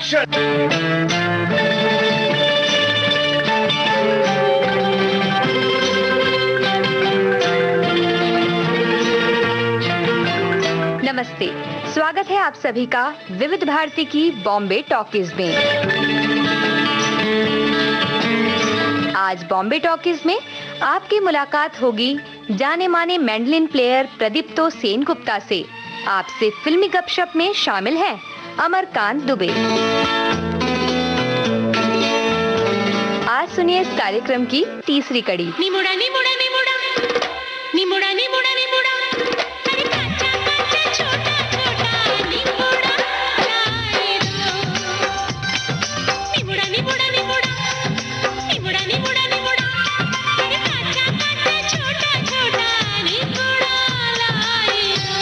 Action. नमस्ते, स्वागत है आप सभी का विविध भारती की बॉम्बे टॉकीज में। आज बॉम्बे टॉकीज में आपकी मुलाकात होगी जाने माने मैंडलिन प्लेयर प्रदीप्तो सेनगुप्ता से। आपसे फिल्मी गपशप में शामिल हैं अमरकांत दुबे। आज सुनिए इस कार्यक्रम की तीसरी कड़ी। निमुड़ा निमुड़ा निमुड़ा निमुड़ा निमुड़ा निमुड़ा, अरे काचा काचा छोटा छोटा निमुड़ा लाए दो। निमुड़ा निमुड़ा निमुड़ा निमुड़ा निमुड़ा निमुड़ा, अरे काचा काचा छोटा छोटा निमुड़ा लाए दो।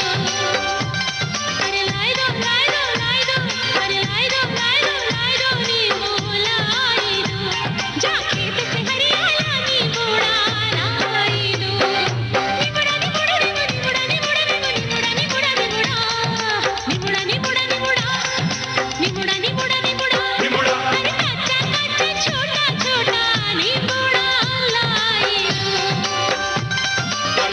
अरे लाए दो लाए दो लाए दो, अरे लाए दो लाए दो लाए दो नींबू लाए दो। जा खेत से हरियाला निमुड़ा लाए दो। निमुड़ा निमुड़ा निमुड़ा निमुड़ा निमुड़ा निमुड़ा निमुड़ा निमुड़ा निमुड़ा निमुड़ा निमुड़ा निमुड़ा, अरे काचा काचा छोटा छोटा निमुड़ा लाए दो।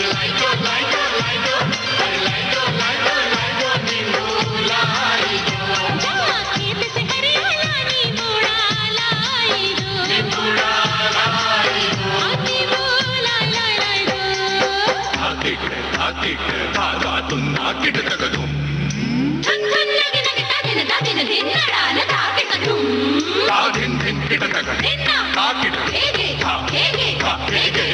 लाए दो लाए दो लाए दो, अरे लाए दो लाए दो लाए दो नींबू लाए दो। जा खेत से हरियाला निमुड़ा लाए दो। निमुड़ा लाए दो, नींबू लाए दो। धन धन लगे लगे तादिन तादिन दिन्नड़ा न ताके कठुम। दिन्ना हेगे हेगे हेगे।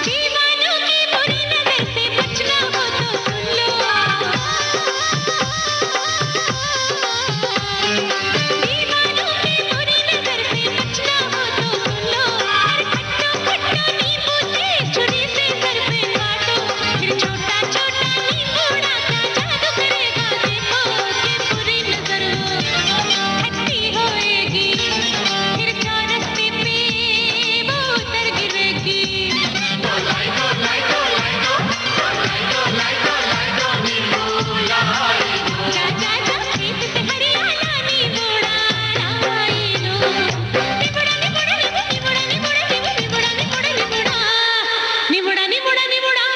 दीवानों की बुरी नजर से बचना हो तो सुन लो। दीवानों की बुरी नजर से बचना हो तो सुन लो। अरे खट्टा खट्टा नींबू तेज छुरी से सर पे काटो, फिर छोटा छोटा नींबूड़ा क्या जादू करेगा देखो। कि बुरी नजर वो खट्टी होएगी, फिर चौरस्ते पे वो उतर गिरेगी। जा जा जा खेत से हरियाला निमुड़ा लाए दो। निमुड़ा निमुड़ा निमुड़ा निमुड़ा निमुड़ा निमुड़ा निमुड़ा निमुड़ा निमुड़ा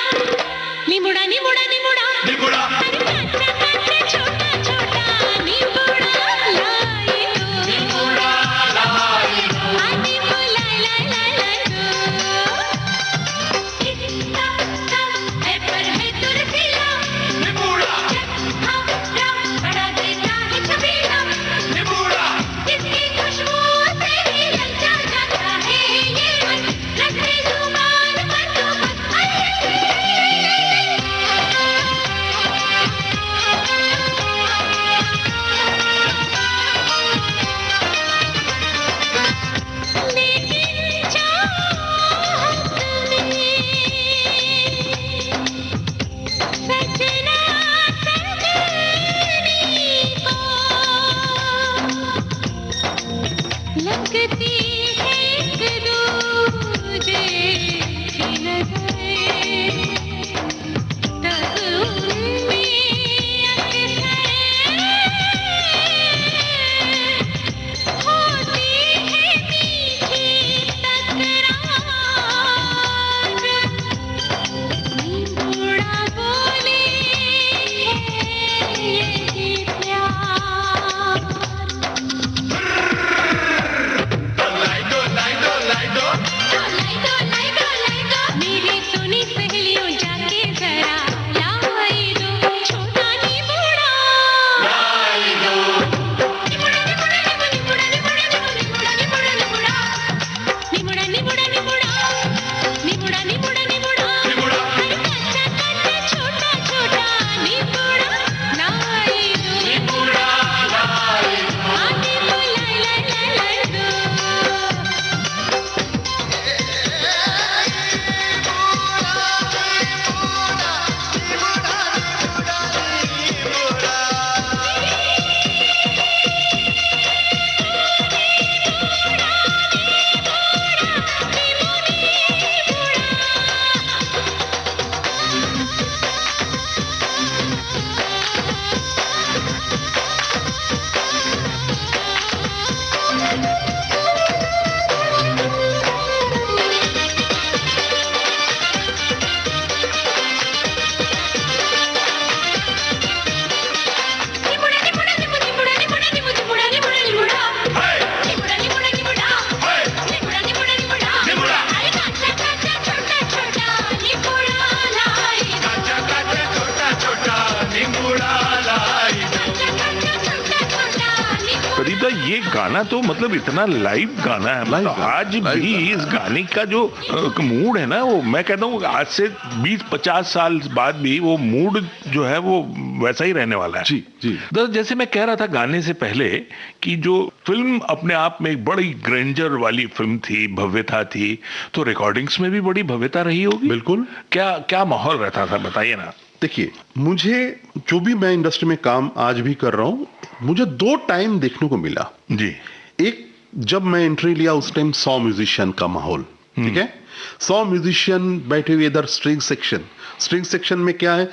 निमुड़ा निमुड़ा निमुड़ा, अरे काचा काचा छोटा छोटा निमुड़ा लाए दो। नींबू लाए दो। कितना है पर है तुलसीला, बड़ा देता है छबीला। इसकी खुशबू से ही ललचा जाता है ये मन, रखते जुबान पर तो बस लेकिन चाहत में सजना सजनी को लगती है एक दूजे की नजरें। तब उनमें अक्सर होती है मीठी तकरार। निमुड़ा बोले यही प्यार। गाना तो मतलब इतना लाइव गाना है, लाइव मतलब गाना, आज लाइव भी गाना इस गाने का जो मूड है ना, वो मैं कहता हूँ आज से 20-50 साल बाद भी वो मूड जो है वो वैसा ही रहने वाला है। जी जी। तो जैसे मैं कह रहा था गाने से पहले कि जो फिल्म अपने आप में एक बड़ी ग्रैंडर वाली फिल्म थी, भव्यता थी, तो रिकॉर्डिंग्स में भी बड़ी भव्यता रही होगी। बिल्कुल। क्या क्या माहौल रहता था, बताइए ना। देखिए, मुझे जो भी मैं इंडस्ट्री में काम आज भी कर रहा हूँ, मुझे 2 टाइम देखने को मिला। जी। एक, जब मैं एंट्री लिया उस टाइम 100 म्यूजिशियन का माहौल, ठीक है, 100 म्यूजिशियन बैठे हुए इधर स्ट्रिंग सेक्शन में क्या है,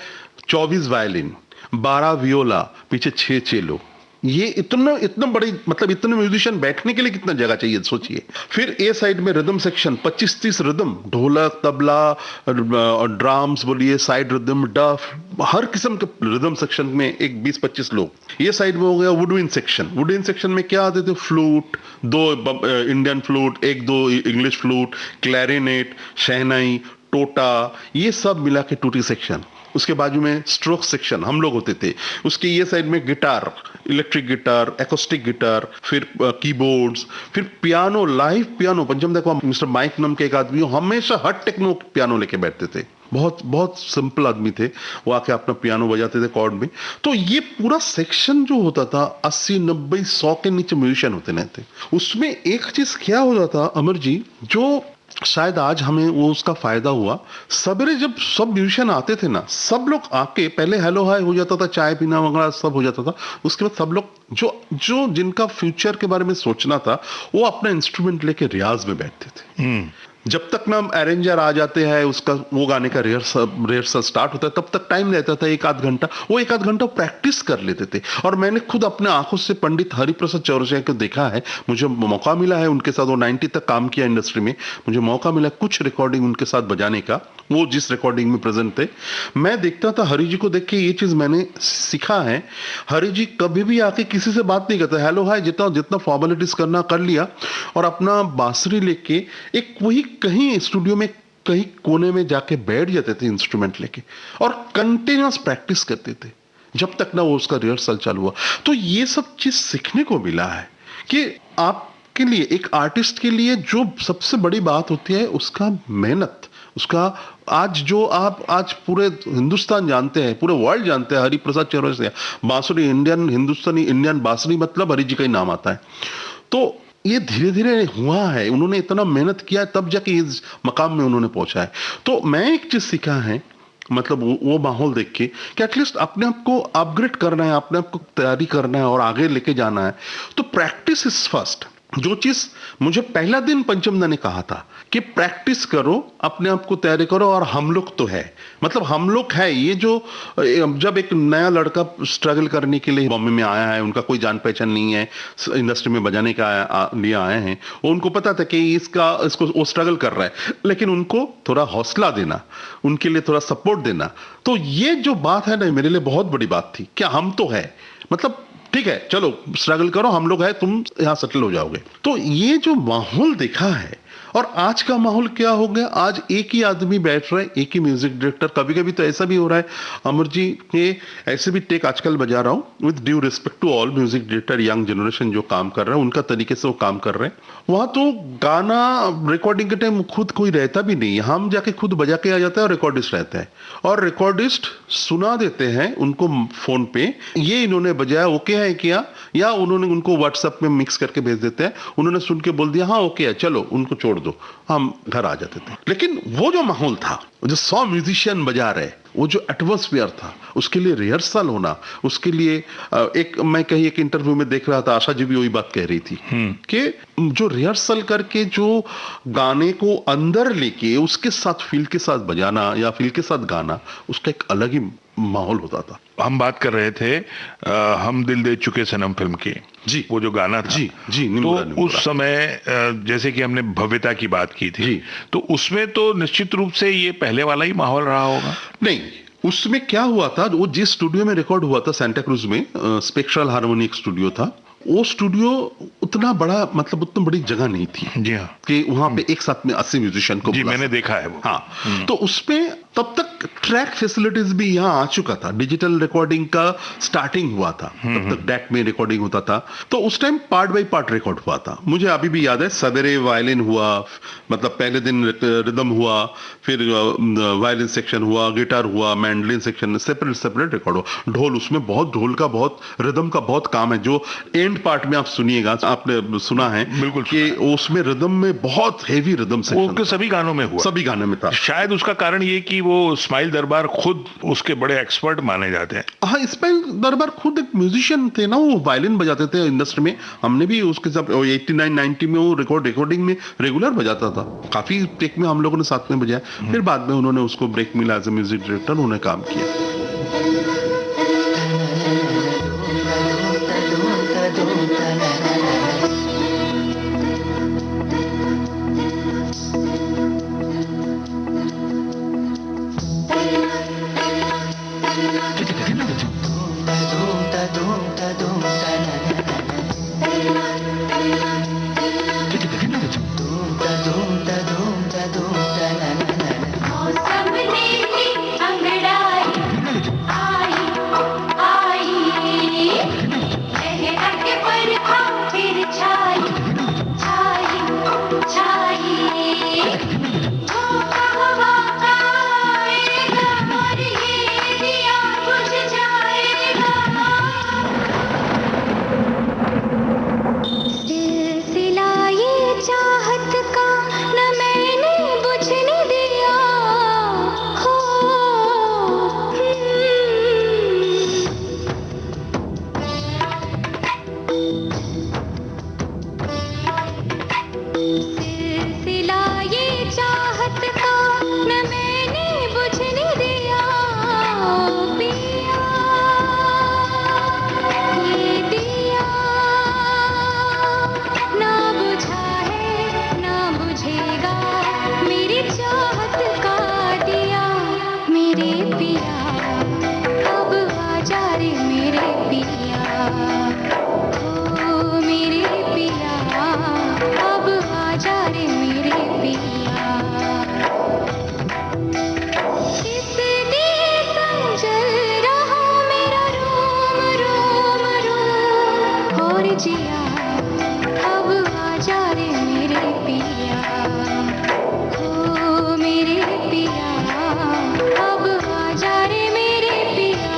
24 वायलिन, 12 वियोला, पीछे 6 चेलो, ये इतना बड़ी, मतलब इतने म्यूजिशियन बैठने के लिए कितना जगह चाहिए सोचिए। फिर ए साइड में रिदम सेक्शन 25-30 रिदम, ढोलक, तबला और ड्राम्स बोलिए, साइड रिदम, डफ, हर किस्म के रिदम सेक्शन में एक 20-25 लोग। ये साइड में हो गया वुडविन सेक्शन में क्या आते थे, flute, 2 Indian flute, 1-2 English flute, clarinet, शहनाई, टोटा, ये सब मिला के टूटी सेक्शन। उसके बाजू में स्ट्रोक सेक्शन हम लोग होते थे। उसके ये साइड में guitar, electric guitar, acrostic guitar, फिर कीबोर्ड्स, फिर पियानो, लाइव पियानो। पंचम देखो, मिस्टर माइक नाम के एक आदमी हमेशा हर टेक्नो पियानो लेके बैठते थे। बहुत बहुत सिंपल आदमी थे वो, आके अपना पियानो बजाते थे कॉर्ड में। तो ये पूरा सेक्शन जो होता था 80, 90, 100 के नीचे म्यूजिशियन होते नहीं थे। उसमें एक चीज क्या होता था अमर जी, जो शायद आज हमें वो उसका फायदा हुआ, सवेरे जब सब म्यूजिशियन आते थे ना, सब लोग आके पहले हेलो हाय हो जाता था, चाय पीना वगैरह सब हो जाता था। उसके बाद सब लोग जो जिनका फ्यूचर के बारे में सोचना था, वो अपना इंस्ट्रूमेंट लेके रियाज में बैठते थे। जब तक ना अरेंजर आ जाते हैं, उसका वो गाने का रिहर्सल स्टार्ट होता है, तब तक टाइम रहता था 1-8 घंटा। वो 1-8 घंटा प्रैक्टिस कर लेते थे। और मैंने खुद अपने आंखों से पंडित हरिप्रसाद चौरसिया को देखा है, मुझे मौका मिला है उनके साथ, वो 90 तक काम किया इंडस्ट्री में, मुझे मौका मिला कुछ रिकॉर्डिंग उनके साथ बजाने का, वो जिस रिकॉर्डिंग में प्रेजेंट थे। मैं देखता था हरि जी को देख के, ये चीज मैंने सीखा है, हरि जी कभी भी आके किसी से बात नहीं करते, हेलो हाय, जितना फॉर्मेलिटीज करना कर लिया, और अपना बांसुरी लेके एक वही कहीं स्टूडियो में कहीं कोने में जाके बैठ जाते थे इंस्ट्रूमेंट लेके, और कंटिन्यूअस प्रैक्टिस करते थे जब तक ना वो उसका रिहर्सल चालू हुआ। तो ये सब चीज सीखने को मिला है कि आपके लिए, एक आर्टिस्ट के लिए जो सबसे बड़ी बात होती है उसका मेहनत, उसका आज पूरे हिंदुस्तान जानते हैं, पूरे वर्ल्ड जानते हैं हरिप्रसाद चौरसिया बांसुरी, इंडियन बांसुरी, मतलब हरि जी का ही नाम आता है। तो ये धीरे धीरे हुआ है, उन्होंने इतना मेहनत किया है, तब जाके इस मकाम में उन्होंने पहुंचा है। तो मैं एक चीज सीखा है, मतलब वो माहौल देख के, कि एटलीस्ट अपने आप को अपग्रेड करना है, अपने आप को तैयारी करना है और आगे लेके जाना है, तो प्रैक्टिस इज फर्स्ट। जो चीज मुझे पहला दिन पंचमदा ने कहा था कि प्रैक्टिस करो, अपने आप को तैयारी करो, और हम लोग तो है, मतलब हम लोग है। ये जो जब एक नया लड़का स्ट्रगल करने के लिए बॉम्बे में आया है, उनका कोई जान पहचान नहीं है, इंडस्ट्री में बजाने का लिए आए हैं, वो उनको पता था कि इसको वो स्ट्रगल कर रहा है, लेकिन उनको थोड़ा हौसला देना, उनके लिए थोड़ा सपोर्ट देना, तो ये जो बात है ना, मेरे लिए बहुत बड़ी बात थी। क्या हम तो है, मतलब ठीक है, चलो स्ट्रगल करो, हम लोग हैं, तुम यहां सेटल हो जाओगे। तो ये जो माहौल देखा है, और आज का माहौल क्या हो गया, आज एक ही आदमी बैठ रहा है, एक ही म्यूजिक डायरेक्टर। कभी कभी तो ऐसा भी हो रहा है अमर जी के, ऐसे भी टेक आजकल बजा रहा हूं, with due respect to all music director, young generation जो काम कर रहे हैं, उनका तरीके से वो काम कर रहे हैं। वहां तो गाना रिकॉर्डिंग के टाइम खुद कोई रहता भी नहीं, हम जाके खुद बजा के आ जाता है, और रिकॉर्डिस्ट रहता है, और रिकॉर्डिस्ट सुना देते हैं उनको फोन पे, ये इन्होंने बजाया, ओके है क्या, या उन्होंने उनको व्हाट्सएप में मिक्स करके भेज देते हैं, उन्होंने सुन के बोल दिया हाँ ओके है, चलो उनको छोड़ दो, हम घर आ जाते थे। लेकिन वो जो माहौल था, जो 100 म्यूजिशियन बजा रहे, वो जो एटमॉस्फेयर था, उसके लिए रिहर्सल होना, उसके लिए मैं कहीं एक इंटरव्यू में देख रहा था, आशा जी भी वही बात कह रही थी कि जो रिहर्सल करके जो गाने को अंदर लेके उसके साथ फील के साथ बजाना या फील के साथ गाना, उसका एक अलग ही माहौल होता था। हम बात कर रहे थे हम दिल दे चुके सनम फिल्म की, जी, वो जो गाना था, जी, तो उस समय जैसे कि हमने भव्यता की बात की थी, तो उसमें तो निश्चित रूप से ये पहले वाला ही माहौल रहा होगा। नहीं, उसमें क्या हुआ था, वो जिस स्टूडियो में रिकॉर्ड हुआ था सेंटा क्रूज में, स्पेक्ट्रल हार्मोनी एक स्टूडियो था, वो स्टूडियो उतना बड़ा, मतलब उतनी बड़ी जगह नहीं थी, जी हाँ, कि वहां पे एक साथ में 80 म्यूजिशियन को जी मैंने देखा है वो। हाँ, तो उसमें तब तक ट्रैक फैसिलिटीज भी यहाँ आ चुका था, डिजिटल रिकॉर्डिंग का स्टार्टिंग हुआ था, तब तक डैक में रिकॉर्डिंग होता था, तो उस time part by part record हुआ था। मुझे अभी भी याद है, सवेरे वायलिन हुआ, मतलब पहले दिन रिदम हुआ, फिर वायलिन सेक्शन हुआ, गिटार हुआ, मैंडलिन सेक्शन, सेपरेट सेपरेट रिकॉर्ड हुआ। ढोल, उसमें बहुत ढोल का, बहुत रिदम का बहुत काम है, जो एंड पार्ट में आप सुनिएगा, आपने सुना है बिल्कुल कि उसमें रिदम में बहुत हेवी रिदम वो सेक्शन के सभी गानों में हुआ, सभी गाने में था। शायद उसका कारण ये कि वो इस्माइल दरबार खुद उसके बड़े एक्सपर्ट माने जाते हैं। हाँ, इस्माइल दरबार खुद एक म्यूजिशियन थे ना, वो वायलिन बजाते थे इंडस्ट्री में। हमने भी उसके साथ 89-90 में वो रिकॉर्डिंग में रेगुलर बजाता था, काफी टेक में हम लोगों ने साथ में बजाया। फिर बाद में उन्होंने उसको ब्रेक मिला, एज ए म्यूजिक डायरेक्टर उन्होंने काम किया। मौसम ने अंगड़ाई आई आई, लहरा के बरखा फिर छाई छाई छाई, झोंका हवा का आएगा और ये दिया बुझ जाएगा। सिलसिला ये चाहत का न मैंने बुझने दिया हो, सिलसिला ये चाहत का न मैंने बुझने दिया। पिया ये दिया ना बुझा है ना बुझेगा, मेरी चाहत का दिया। मेरे पिया अब आजा रे मेरे पिया, ओ मेरे पिया अब आजा रे मेरे पिया। किस दिए संजल रहा मेरा रोम रोम रोम, और जिया अब आजा रे मेरे पिया, ओ मेरे पिया अब आजा रे मेरे पिया।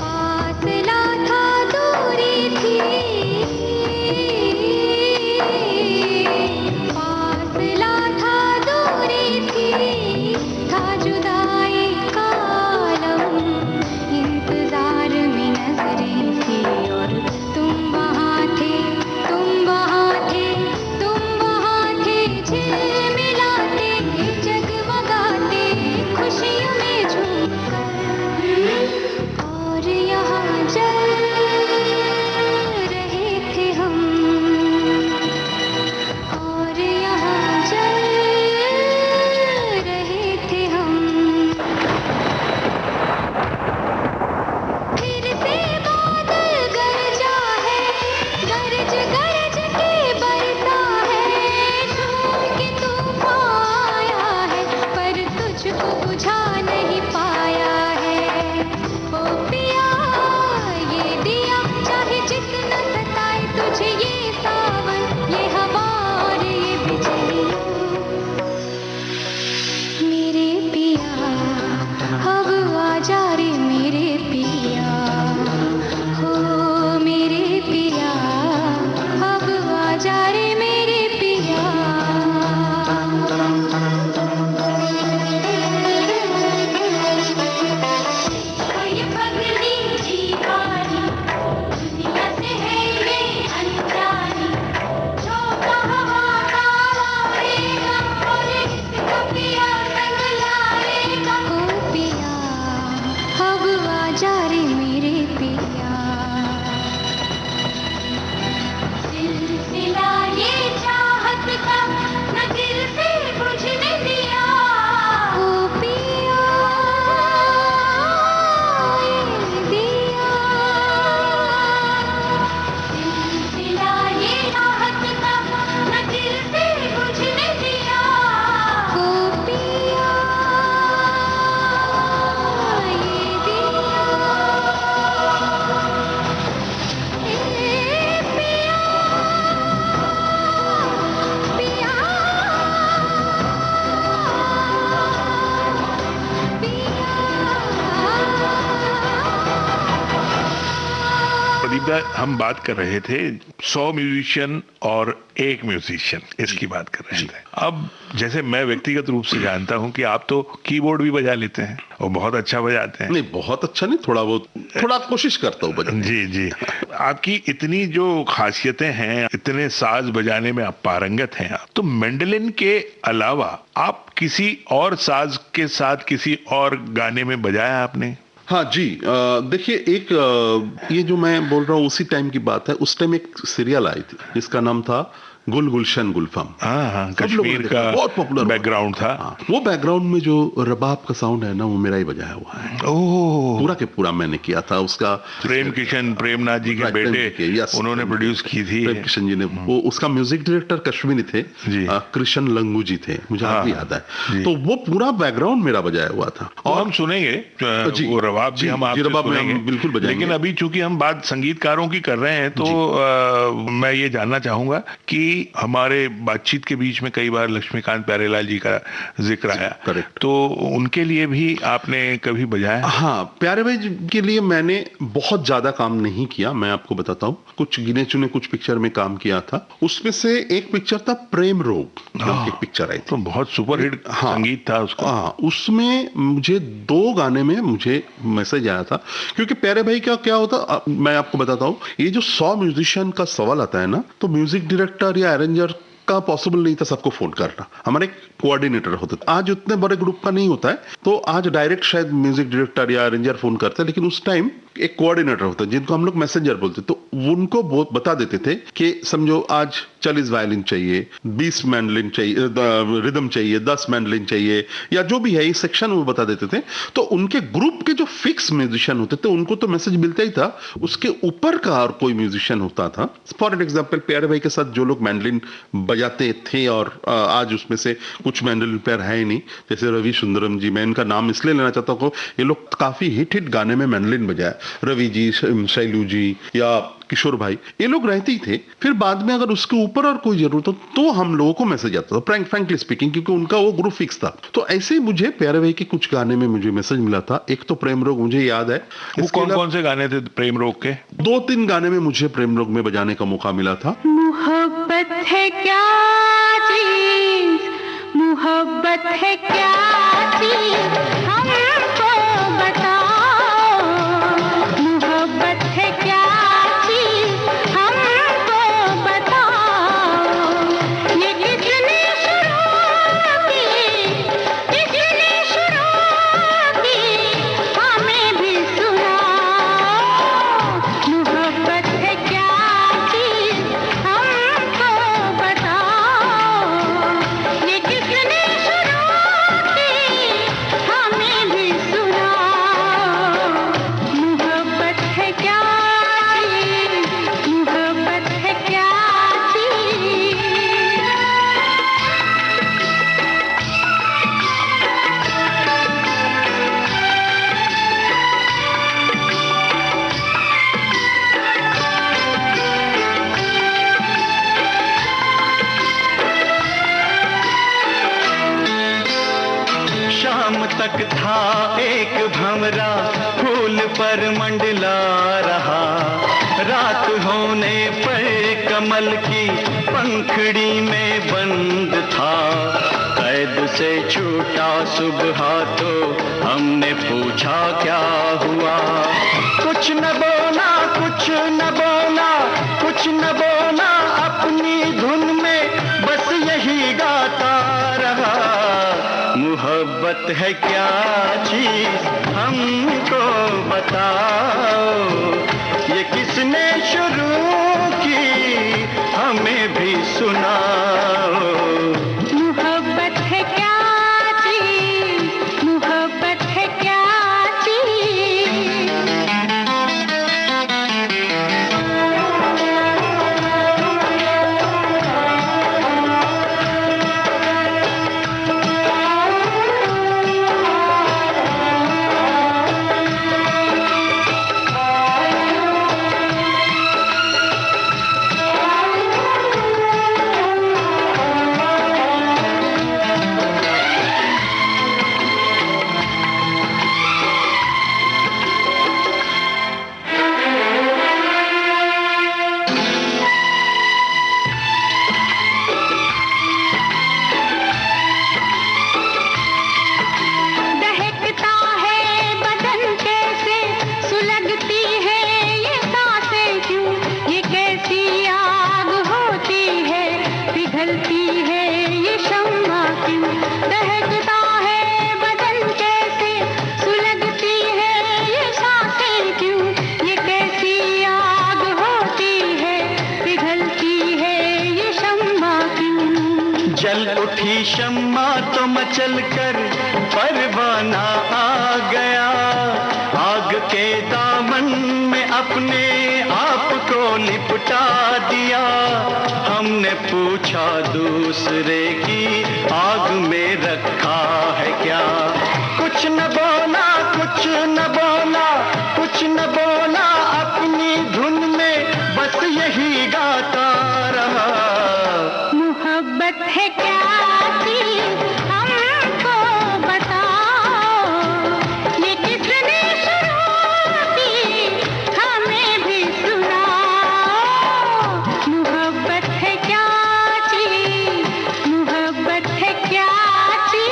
फासला था दूरी थी, फासला था दूरी थी, था जुदाई का आलम, इंतजार में नजरें थी और तुम वहाँ थे, तुम वहाँ थे, तुम वहाँ थे, झिलमिलाते जगमगाते खुशियों में झूमकर, और यहाँ जल रहे थे हम, और यहाँ जल रहे थे हम। फिर से बादल गरजा है, गरज गरज के बरसा है, झूम के तूफान आया है, पर तुझको बुझा नहीं पाया है। ओ पिया ये दिया चाहे जितना सताए तुझे ये सावन, ये हवा और ये बिजली, मेरे पिया अब आजा रे मेरे पिया, हो मेरे पिया अब आजा रे मेरे पिया। प्रदीप, हम बात कर रहे थे 100 म्यूजिशियन और एक म्यूजिशियन, इसकी बात कर रहे थे। अब जैसे मैं व्यक्तिगत रूप से जानता हूं कि आप तो कीबोर्ड भी बजा लेते हैं और बहुत अच्छा बजाते हैं। नहीं, बहुत अच्छा नहीं, थोड़ा बहुत, थोड़ा कोशिश करता हूँ बजाने। जी जी, आपकी इतनी जो खासियतें हैं, इतने साज बजाने में आप पारंगत हैं, तो मैंडोलिन के अलावा आप किसी और साज के साथ किसी और गाने में बजाया आपने? हाँ जी, देखिए, ये जो मैं बोल रहा हूँ उसी टाइम की बात है। उस टाइम एक सीरियल आई थी जिसका नाम था गुल गुलशन गुलफम। हाँ, सब लोगों ने कश्मीर देखा, का बहुत पॉपुलर बैकग्राउंड था। हाँ, वो बैकग्राउंड में जो रबाब का साउंड है ना, वो मेरा ही बजाया हुआ है। ओह, पूरा के पूरा मैंने किया था उसका। प्रेम किशन, प्रेमनाथ जी के Right, प्रेम बेटे, के, yes, उन्होंने प्रेम प्रोड्यूस की थी। प्रेम किशन जी ने, वो उसका म्यूजिक डायरेक्टर कश्मीरी थे, जी। कृष्ण लंगू जी थे, मुझे आज भी हाँ, याद है। जी। तो वो पूरा बैकग्राउंड मेरा बजाया हुआ था। और हम सुनेंगे जी, वो रबाब भी जी, हम जी, आपसे रबाब में हम सुनेंगे, बिल्कुल बजाएंगे। लेकिन अभी चूंकि हम बात संगीतकारों की कर रहे हैं, तो मैं ये जानना चाहूंगा कि हमारे बातचीत के बीच में कई बार लक्ष्मीकांत प्यारेलाल जी का जिक्र आया, करेक्ट। तो उनके लिए भी आपने कभी बजाया? हाँ, प्यारे भाई जी के लिए मैंने बहुत ज्यादा काम नहीं किया, मैं आपको बताता हूँ। कुछ गिने चुने कुछ पिक्चर में काम किया था। उसमें से एक पिक्चर था प्रेम रोग, एक पिक्चर आई थी, तो बहुत सुपरहिट हाँ, संगीत था उसका। हाँ, उसमें मुझे 2 गाने में मुझे मैसेज आया था, क्योंकि प्यारे भाई का क्या होता, मैं आपको बताता हूँ। ये जो 100 म्यूजिशियन का सवाल आता है ना, तो म्यूजिक डायरेक्टर या अरेंजर का पॉसिबल नहीं था सबको फोन करना। हमारे कोऑर्डिनेटर होते थे। आज उतने बड़े ग्रुप का नहीं होता है, तो आज डायरेक्ट शायद म्यूजिक डायरेक्टर या अरेंजर फोन करते हैं, लेकिन उस टाइम एक कोऑर्डिनेटर होता है जिनको हम लोग मैसेंजर बोलते, तो उनको बता देते थे कि समझो आज 40 वायलिन चाहिए, 20 मैंडलिन चाहिए, रिदम चाहिए, 10 मैंडलिन चाहिए, या जो भी है इस सेक्शन वो बता देते थे। तो उनके ग्रुप के जो फिक्स म्यूजिशियन होते थे उनको तो मैसेज मिलता ही था, उसके ऊपर का और कोई म्यूजिशियन होता था। फॉर एग्जाम्पल, प्यारे भाई के साथ जो लोग मैंडलिन बजाते थे, और आज उसमें से कुछ मैंडलिन प्लेयर है ही नहीं, जैसे रवि सुंदरम जी, मैं इनका नाम इसलिए लेना चाहता हूँ, ये लोग काफी हिट गाने में मैंडलिन बजाया। रवि जी, शैलू जी या किशोर भाई, ये लोग रहते ही थे। फिर बाद में अगर उसके ऊपर और कोई जरूरत हो तो हम लोगों को मैसेज आता था, फ्रैंकली स्पीकिंग, क्योंकि उनका वो ग्रुप फिक्स था। तो ऐसे ही मुझे प्यारे भाई के कुछ गाने में मुझे मैसेज मिला था। एक तो प्रेम रोग मुझे याद है। वो कौन कौन से गाने थे प्रेम रोग के? 2-3 गाने में मुझे प्रेम रोग में बजाने का मौका मिला था। मोहब्बत है क्या चीज, मोहब्बत है क्या चीज, हमको बताओ। मोहब्बत है क्या चीज, हमको बताओ। ये किसने शुरू की, किसने शुरू की, हमें भी सुनाओ। मोहब्बत है क्या चीज, हमको बताओ। ये किसने शुरू की, हमें भी सुनाओ। मोहब्बत है क्या चीज, मोहब्बत है क्या चीज। शाम तक था एक भंवरा फूल पर मंडला रहा, रात होने पर कमल की पंखड़ी में बंद था। कैद से छूटा सुबह तो हमने पूछा क्या हुआ, कुछ न बोला, कुछ न बोला, कुछ न बोला, अपनी धुन में बस यही गाता रहा। मोहब्बत है क्या चीज, हमको बताओ। ये किसने शुरू की, हमें भी सुनाओ। मोहब्बत है क्या चीज, मोहब्बत है क्या चीज। चलकर परवाना आ गया, आग के दामन में अपने आप को लिपटा दिया। हमने पूछा दूसरे की आग में रखा है क्या, कुछ न बोला, कुछ न बोला, कुछ न बोला, अपनी धुन में बस यही गाता रहा। मोहब्बत है क्या चीज़ हमको बताओ, ये किसने शुरू की हमें भी सुनाओ। मोहब्बत है क्या चीज़, मोहब्बत है क्या चीज़।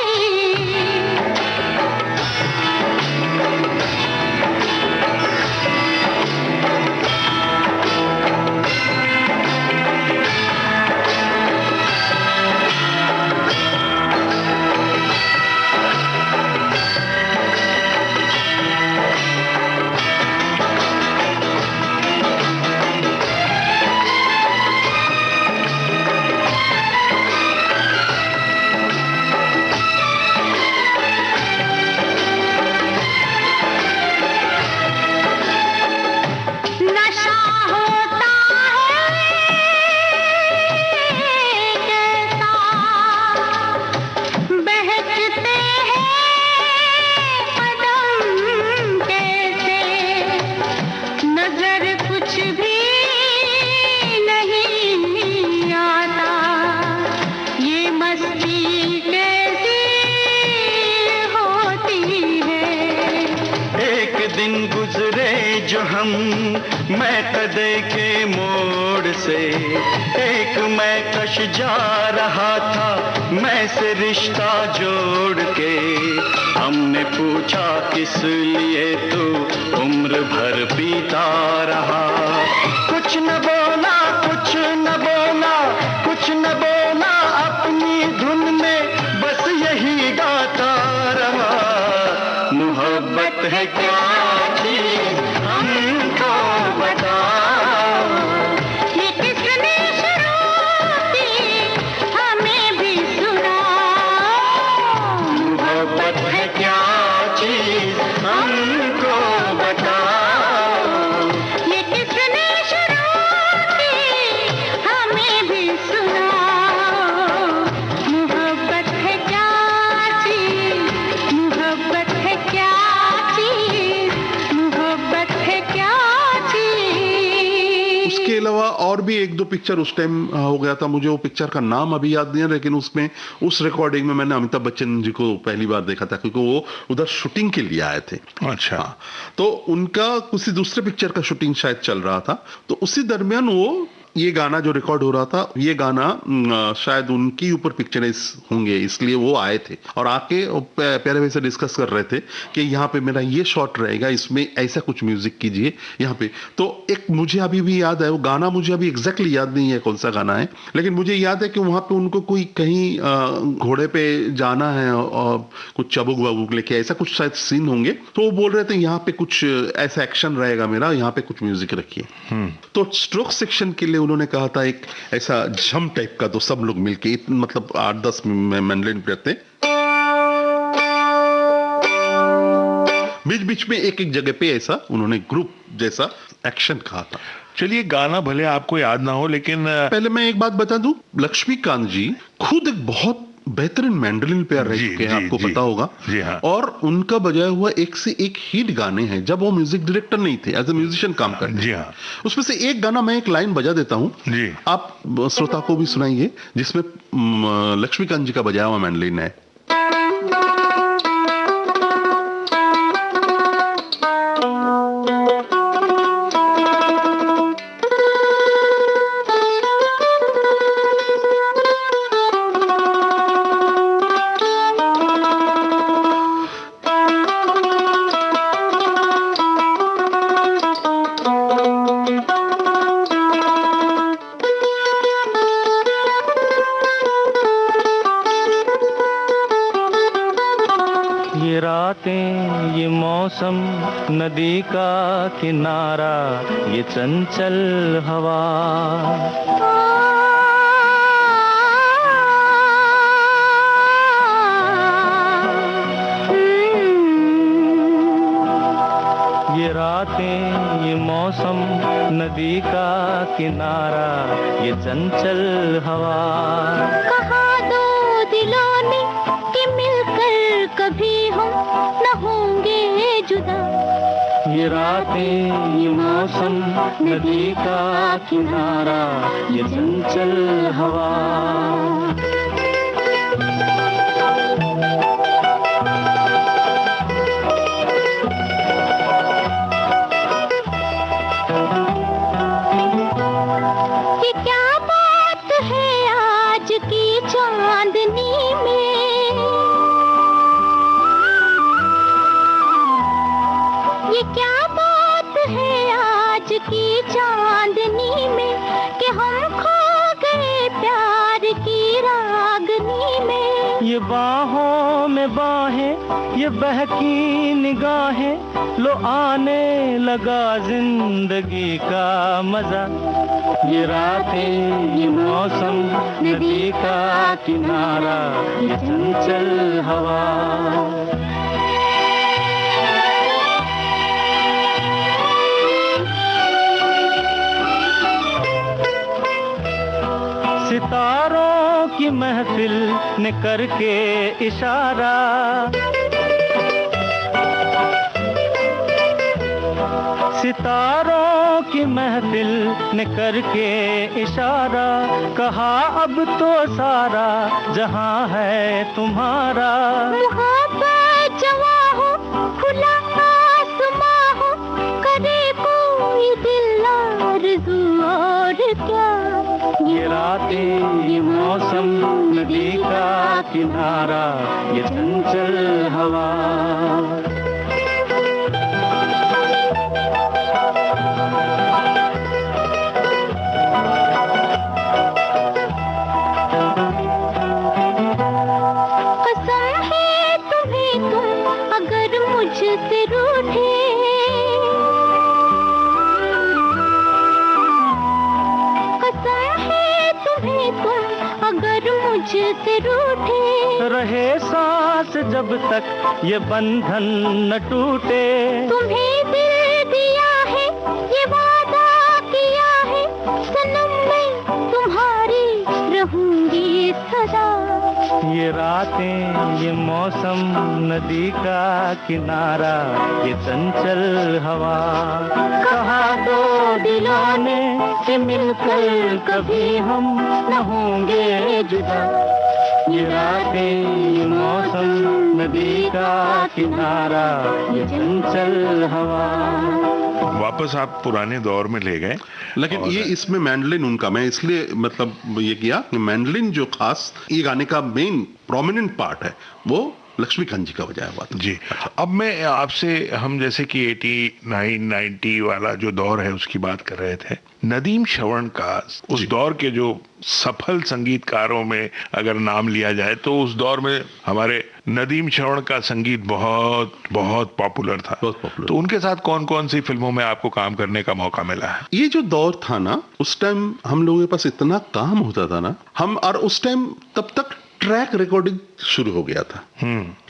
नशा होता है कैसा, बहकते हैं कदम कैसे, नजर कुछ भी नहीं आता, ये मस्ती कैसी होती है। एक दिन गुजरे जो हम मैं कदे के मोड़ से, एक मैं कश जा रहा था मैं से रिश्ता जोड़ के। हमने पूछा किस लिए तू उम्र भर पीता रहा, कुछ न बोला, कुछ न बोला, कुछ न बोला, अपनी धुन में बस यही गाता रहा। मोहब्बत है क्या चीज़ हमको बताओ, ये किसने शुरू की हमें भी सुनाओ। मोहब्बत है क्या चीज़ हमको बताओ, ये किसने शुरू की हमें भी सुनाओ। मोहब्बत है क्या चीज़, मोहब्बत है क्या चीज़, मोहब्बत है क्या चीज़। उसके अलावा और भी एक दो पिक्चर उस टाइम हो गया था, मुझे वो पिक्चर का नाम अभी याद नहीं है, लेकिन उसमें उस रिकॉर्डिंग में मैंने अमिताभ बच्चन जी को पहली बार देखा था, क्योंकि वो उधर शूटिंग के लिए आए थे। अच्छा। हाँ, तो उनका किसी दूसरे पिक्चर का शूटिंग शायद चल रहा था, तो उसी दरमियान वो ये गाना जो रिकॉर्ड हो रहा था, ये गाना शायद उनकी ऊपर पिक्चराइज होंगे, इसलिए वो आए थे और आके प्यारे भाई से डिस्कस कर रहे थे कि यहाँ पे मेरा ये शॉट रहेगा, इसमें ऐसा कुछ म्यूजिक कीजिए यहाँ पे। तो एक मुझे अभी भी याद है, वो गाना मुझे अभी एग्जैक्टली याद नहीं है कौन सा गाना है, लेकिन मुझे याद है कि वहां पे उनको कोई कहीं घोड़े पे जाना है और कुछ चबुक वबुक लेके ऐसा कुछ शायद सीन होंगे, तो वो बोल रहे थे यहाँ पे कुछ ऐसा एक्शन रहेगा मेरा, यहाँ पे कुछ म्यूजिक रखिए। तो स्ट्रोक सेक्शन के लिए उन्होंने कहा था एक ऐसा झम टाइप का, तो सब लोग मिलके मतलब 8-10 मैंडलिन प्लेयर थे, बीच बीच में एक एक जगह पे ऐसा उन्होंने ग्रुप जैसा एक्शन कहा था। चलिए, गाना भले आपको याद ना हो, लेकिन पहले मैं एक बात बता दूं, लक्ष्मीकांत जी खुद एक बहुत बेहतरीन मैंडलिन प्लेयर रह जी, चुके हैं, जी, आपको जी। पता होगा। जी हाँ। और उनका बजाया हुआ एक से एक हिट गाने हैं, जब वो म्यूजिक डायरेक्टर नहीं थे, एज ए म्यूजिशियन काम करते। जी हाँ। उसमें से एक गाना मैं एक लाइन बजा देता हूं, जी। आप श्रोता को भी सुनाइए, जिसमें लक्ष्मीकांत जी का बजाया हुआ मैंडलिन है। ये रातें, ये मौसम, नदी का किनारा, ये चंचल हवा, रातें ये मौसम नदी का किनारा ये चंचल हवा। कहा दो दिलों ने कि मिलकर कभी हम न होंगे जुदा। ये रातें ये मौसम नदी का किनारा ये चंचल हवा। ये क्या बात है आज की चांदनी में, ये क्या बात है आज की चांदनी में कि हम खो गए प्यार की रागनी में। ये बाहों में बाहें ये बहकी निगाहें लो आने लगा जिंदगी का मजा। ये रातें ये मौसम नदी का किनारा ये चंचल हवा। सितारों की महफिल ने करके इशारा, सितारों की महफिल ने करके इशारा, कहा अब तो सारा जहां है तुम्हारा। मोहब्बत जवा हो खुला आसमां हो, करे कोई दिल आरज़ू और क्या। ये रातें ये मौसम नदी का किनारा ये चंचल हवा। कसम है तुम्हें तुम अगर मुझसे रूठे, कसम है तुम्हें तुम अगर मुझसे रूठे। रहे सांस जब तक ये बंधन न टूटे। तुम्हें दिल दिया है ये वादा किया है, सनम मैं तुम्हारी रहूंगी सदा। ये रातें ये मौसम नदी का किनारा ये चंचल हवा। कहा दो दिलों ने कि मिलकर कभी हम न होंगे जुदा। ये रातें ये मौसम नदी का किनारा ये चंचल हवा। वापस आप पुराने दौर में ले गए। लेकिन ये इसमें मैंडलिन उनका, मैं इसलिए मतलब ये किया कि मैंडलिन जो खास ये गाने का मेन प्रोमिनेंट पार्ट है वो लक्ष्मीकांत जी का बजाया हुआ था। जी। अब मैं आपसे, हम जैसे कि 89 90 वाला जो दौर है उसकी बात कर रहे थे, नदीम श्रवण का उस दौर के जो सफल संगीतकारों में अगर नाम लिया जाए तो उस दौर में हमारे नदीम श्रवण का संगीत बहुत बहुत पॉपुलर था। बहुत पॉपुलर। तो उनके साथ कौन कौन सी फिल्मों में आपको काम करने का मौका मिला है? ये जो दौर था ना, उस टाइम हम लोगों के पास इतना काम होता था ना, हम, और उस टाइम तब तक ट्रैक रिकॉर्डिंग शुरू हो गया था।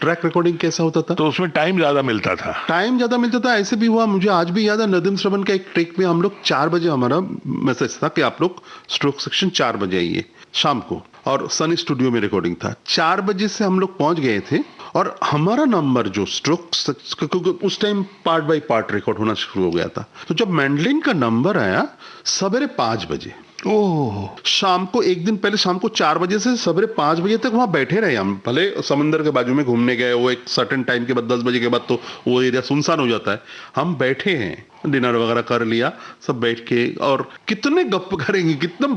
ट्रैक रिकॉर्डिंग कैसा होता था? तो उसमें टाइम ज्यादा मिलता था। टाइम ज्यादा मिलता था। ऐसे भी हुआ, मुझे आज भी याद है, नदीम श्रवण का एक ट्रेक में हम लोग 4 बजे हमारा मैसेज था कि आप लोग स्ट्रोक सेक्शन 4 बजे आइए शाम को, और सनी स्टूडियो में रिकॉर्डिंग था। 4 बजे से हम लोग पहुंच गए थे और हमारा नंबर जो स्ट्रोक, क्योंकि उस time part by part record होना शुरू हो गया था, तो जब मैंडलिन का नंबर आया सवेरे 5 बजे, ओह, शाम को एक दिन पहले शाम को 4 बजे से सवेरे 5 बजे तक वहां बैठे रहे हम। भले समंदर के बाजू में घूमने गए, वो एक सर्टेन टाइम के बाद 10 बजे के बाद तो वो एरिया सुनसान हो जाता है, हम बैठे हैं, डिनर वगैरह कर लिया सब बैठ के, और कितने गप करेंगे, कितना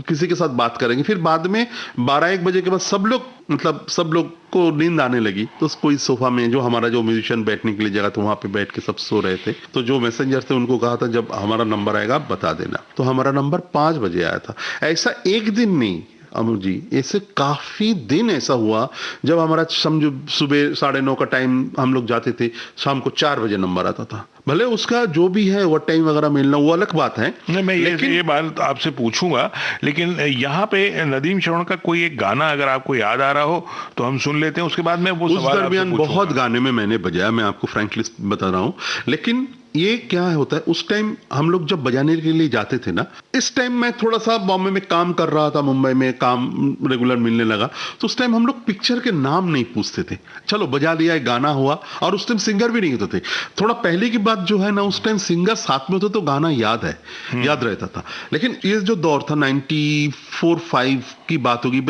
किसी के साथ बात करेंगे। फिर बाद में 12-1 बजे के बाद सब लोग, मतलब सब लोग को नींद आने लगी, तो कोई सोफा में, जो हमारा जो म्यूजिशियन बैठने के लिए जगह था वहां पे बैठ के सब सो रहे थे। तो जो मैसेंजर थे उनको कहा था जब हमारा नंबर आएगा आप बता देना, तो हमारा नंबर 5 बजे आया था। ऐसा एक दिन नहीं अमर जी, ऐसे काफी दिन ऐसा हुआ जब हमारा समझो सुबह 9:30 का टाइम हम लोग जाते थे, शाम को 4 बजे नंबर आता था। भले उसका जो भी है वो टाइम वगैरह मिलना वो अलग बात है। नहीं, मैं ये बात आपसे पूछूंगा, लेकिन यहाँ पे नदीम श्रवण का कोई एक गाना अगर आपको याद आ रहा हो तो हम सुन लेते हैं, उसके बाद में वो उस सवाल दरमियान आपसे बहुत गाने में मैंने बजाया, मैं आपको फ्रैंकली बता रहा हूँ, लेकिन ये क्या होता है, उस टाइम हम लोग जब बजाने के लिए जाते थे ना, इस टाइम मैं थोड़ा सा बॉम्बे में काम कर रहा था, मुंबई में काम रेगुलर मिलने लगा, तो उस टाइम हम लोग पिक्चर के नाम नहीं पूछते थे, चलो बजा लिया, एक गाना हुआ, और उस टाइम सिंगर भी नहीं होते थे। थोड़ा पहले की बात जो है ना, उस टाइम सिंगर साथ में होते तो गाना याद है, याद रहता था। लेकिन ये जो दौर था 94-5 की बात होगी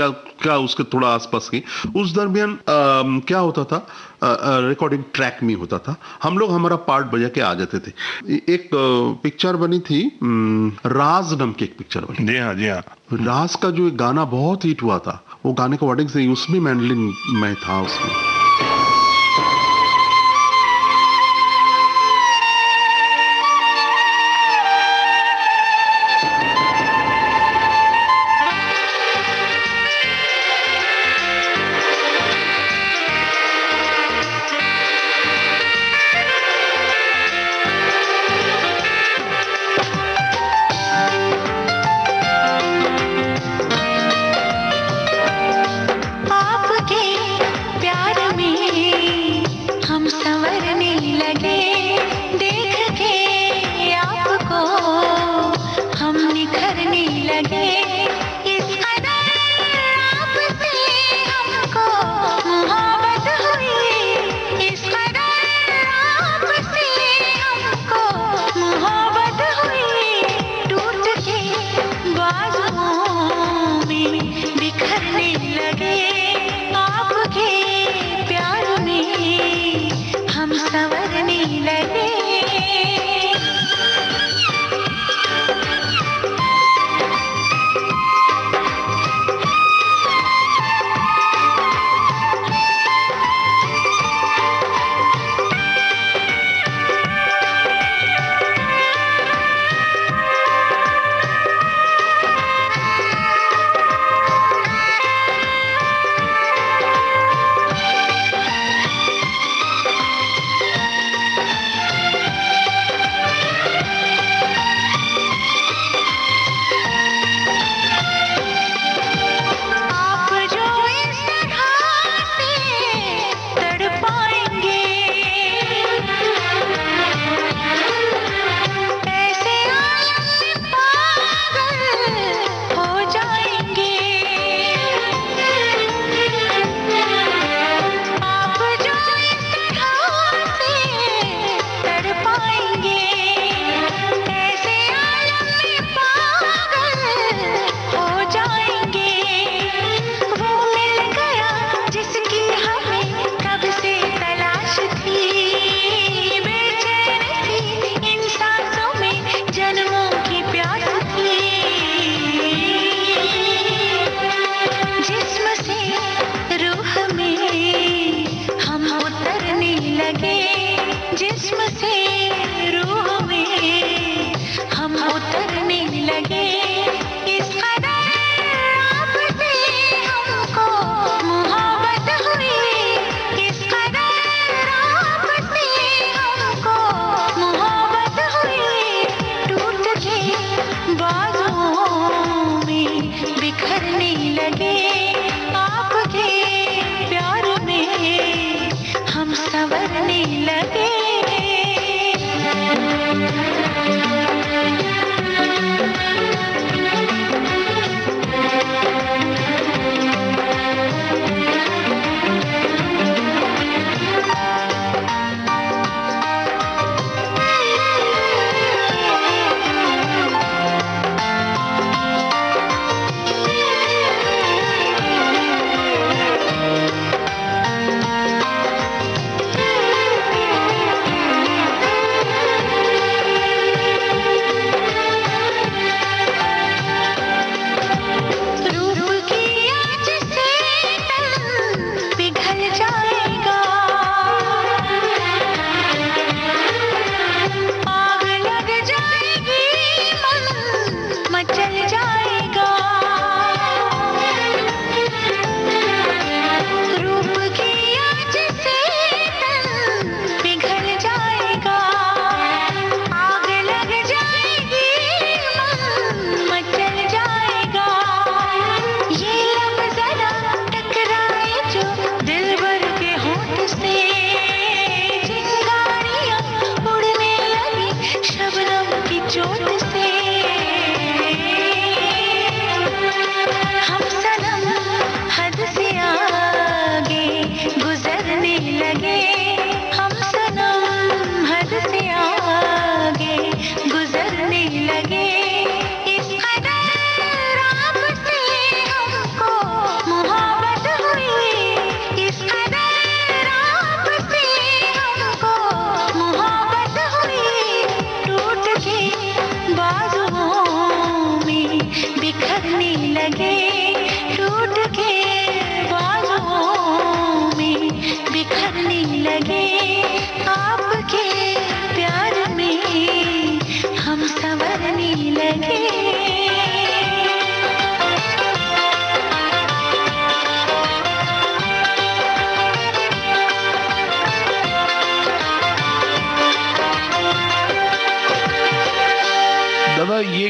क्या, उसके थोड़ा आसपास की, उस दरमियान क्या होता था, रिकॉर्डिंग ट्रैक में होता था, हम लोग हमारा पार्ट बजा के आ जाते थे। एक पिक्चर बनी थी, राज नाम की एक पिक्चर बनी। जी हाँ, जी हाँ। राज का जो एक गाना बहुत हिट हुआ था, वो गाने को वर्डिंग से उसमें मैंडलिन मैं था उसमें। आपके प्यार में हम संवरने लगे, देख के आपको हम निखरने लगे। इस कदर आपसे हमको मोहब्बत हुई, इस कदर आपसे हमको मोहब्बत हुई। टूट के बाजुओं में बिखरने लगे, आपके प्यार में हम संवरने लगे। आप जो इस तरह से तड़पाएंगे, ऐसे आलम में पागल हो जाएंगे। आप जो इस तरह से तड़पाएंगे, ऐसे आलम में पागल हो जाएंगे। वो मिल गया जिसकी हमें कब से तलाश थी, बेचैन थी इन सांसों में जन्मों की प्यास थी। जिस्म से रूह में हम उतरने लगे, जिस्म से रूह में हम उतरने लगे। इस कदर आपसे हमको मोहब्बत हुई, इस कदर आपसे हमको मोहब्बत हुई। टूट के बाजुओं में बिखरने लगे, आपके प्यार में हम संवरने लगे।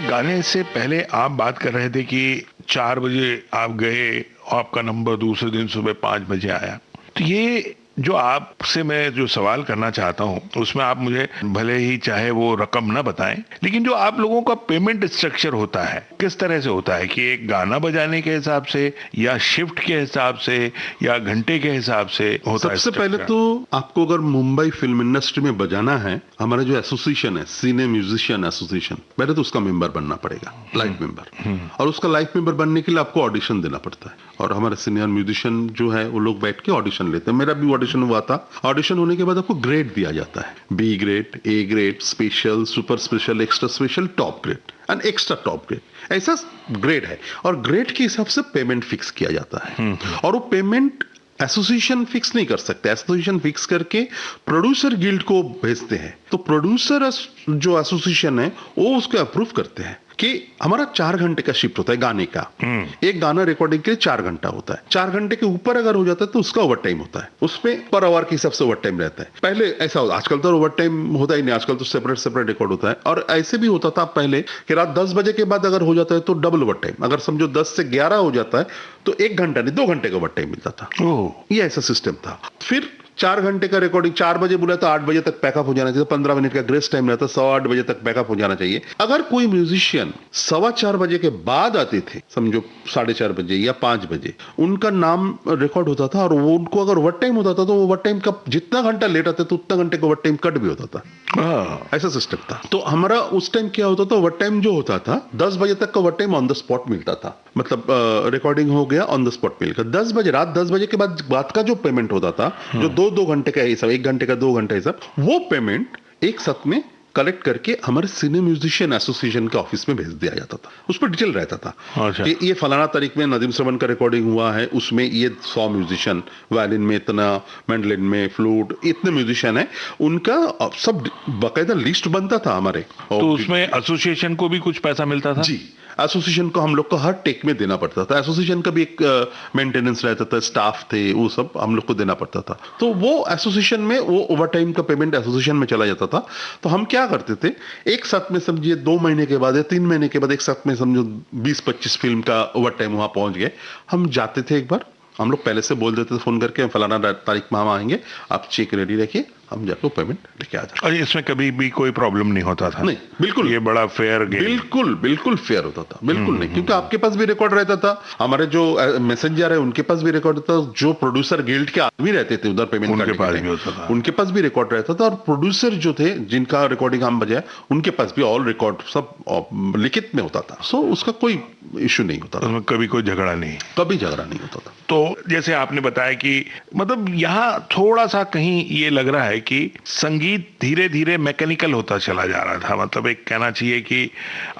ये गाने से पहले आप बात कर रहे थे कि 4 बजे आप गए, आपका नंबर दूसरे दिन सुबह 5 बजे आया। तो ये जो आपसे मैं जो सवाल करना चाहता हूं, उसमें आप मुझे भले ही चाहे वो रकम ना बताएं, लेकिन जो आप लोगों का पेमेंट स्ट्रक्चर होता है किस तरह से होता है, कि एक गाना बजाने के हिसाब से या शिफ्ट के हिसाब से या घंटे के हिसाब से होता है? सबसे पहले तो आपको अगर मुंबई फिल्म इंडस्ट्री में बजाना है, हमारा जो एसोसिएशन है, सिने म्यूजिशियन एसोसिएशन, पहले तो उसका मेंबर बनना पड़ेगा, लाइफ मेंबर। और उसका लाइफ मेंबर बनने के लिए आपको ऑडिशन देना पड़ता है, और हमारे सीनियर म्यूजिशियन जो है वो लोग बैठ के ऑडिशन लेते हैं। मेरा भी ऑडिशन हुआ था। ऑडिशन होने के बाद आपको ग्रेड दिया जाता है, B grade, A grade, special, super special, extra special, top grade and extra top grade, ऐसा ग्रेड है। और ग्रेड के हिसाब से पेमेंट फिक्स किया जाता है, और वो पेमेंट एसोसिएशन फिक्स नहीं कर सकते। एसोसिएशन फिक्स करके प्रोड्यूसर गिल्ड को भेजते हैं, तो प्रोड्यूसर जो एसोसिएशन है वो उसको अप्रूव करते हैं कि हमारा 4 घंटे का शिफ्ट होता है गाने का। एक गाना रिकॉर्डिंग के लिए 4 घंटा होता है। 4 घंटे के ऊपर अगर हो जाता है तो उसका ओवर टाइम होता है, उसमें पर आवर के हिसाब से ओवर टाइम रहता है। पहले ऐसा होता, आजकल तो ओवर टाइम होता ही नहीं, आजकल तो सेपरेट रिकॉर्ड होता है। और ऐसे भी होता था पहले कि रात 10 बजे के बाद अगर हो जाता है तो डबल ओवर टाइम, अगर समझो 10 से 11 हो जाता है तो 1 घंटा नहीं 2 घंटे का ओवर टाइम मिलता था। ये ऐसा सिस्टम था। फिर 4 घंटे का रिकॉर्डिंग, 4 बजे बोला तो 8 बजे तक पैकअप हो जाना चाहिए, 15 मिनट का ग्रेस टाइम रहता, 7:15 बजे तक पैकअप हो जाना चाहिए। अगर कोई म्यूजिशियन 4:15 बजे के बाद आते थे, समझो 4:30 बजे या 5 बजे, उनका नाम रिकॉर्ड होता था, और वो उनको अगर ओवर टाइम होता था तो ओवर टाइम का जितना घंटा लेट आता तो उतना घंटे का ओवर टाइम कट भी होता था। ऐसा सिस्टम था। तो हमारा उस टाइम क्या होता था, ओवर टाइम जो होता था 10 बजे तक का over time on the spot मिलता था, मतलब रिकॉर्डिंग हो गया ऑन द स्पॉट मिल गया। 10 बजे, रात 10 बजे के बाद का जो पेमेंट होता था, जो 2-2 घंटे का हिसाब, 1 घंटे का 2 घंटे हिसाब, वो पेमेंट एक साथ में कलेक्ट करके हमारे सिने म्यूजिशियन एसोसिएशन के ऑफिस में भेज दिया जाता था। उस पर डिटेल रहता था कि ये फलाना तारीख में नदीम श्रवण का रिकॉर्डिंग हुआ है, उसमें ये 100 म्यूजिशियन, वायलिन में इतना, मैंडलिन में, फ्लूट, इतने म्यूजिशियन है, उनका सब बाकायदा लिस्ट बनता था हमारे। तो उसमें एसोसिएशन को भी कुछ पैसा मिलता था? जी, एसोसिएशन को हम लोग को हर टेक में देना पड़ता था। एसोसिएशन का भी एक मेंटेनेंस रहता था, स्टाफ थे, वो सब हम लोग को देना पड़ता था। तो वो एसोसिएशन में वो ओवर टाइम का पेमेंट एसोसिएशन में चला जाता था। तो हम क्या करते थे, एक साथ में समझिए 2 महीने के बाद या 3 महीने के बाद एक साथ में समझो 20-25 फिल्म का ओवर टाइम वहां पहुंच गए, हम जाते थे। एक बार हम लोग पहले से बोल देते थे फोन करके, फलाना तारीख में हम आएंगे, आप चेक रेडी रखिए, हम जाकर पेमेंट लेके आ जाते। और इसमें कभी भी कोई प्रॉब्लम नहीं होता था? नहीं, बिल्कुल, ये बड़ा फेयर गेम। बिल्कुल फेयर होता था, बिल्कुल नहीं, क्योंकि आपके पास भी रिकॉर्ड रहता था, हमारे जो मैसेंजर है उनके पास भी रिकॉर्ड रहता था, जो प्रोड्यूसर गिल्ड के आदमी रहते थे उधर पेमेंट उनके पास भी होता था, उनके पास भी रिकॉर्ड रहता था। और प्रोड्यूसर जो थे जिनका रिकॉर्डिंग हम बजाया, उनके पास भी ऑल रिकॉर्ड सब लिखित में होता था। सो उसका कोई इश्यू नहीं होता था, कभी कोई झगड़ा नहीं, कभी झगड़ा नहीं होता था। तो जैसे आपने बताया कि मतलब यहाँ थोड़ा सा कहीं ये लग रहा है कि संगीत धीरे धीरे मैकेनिकल होता चला जा रहा था, मतलब एक कहना चाहिए कि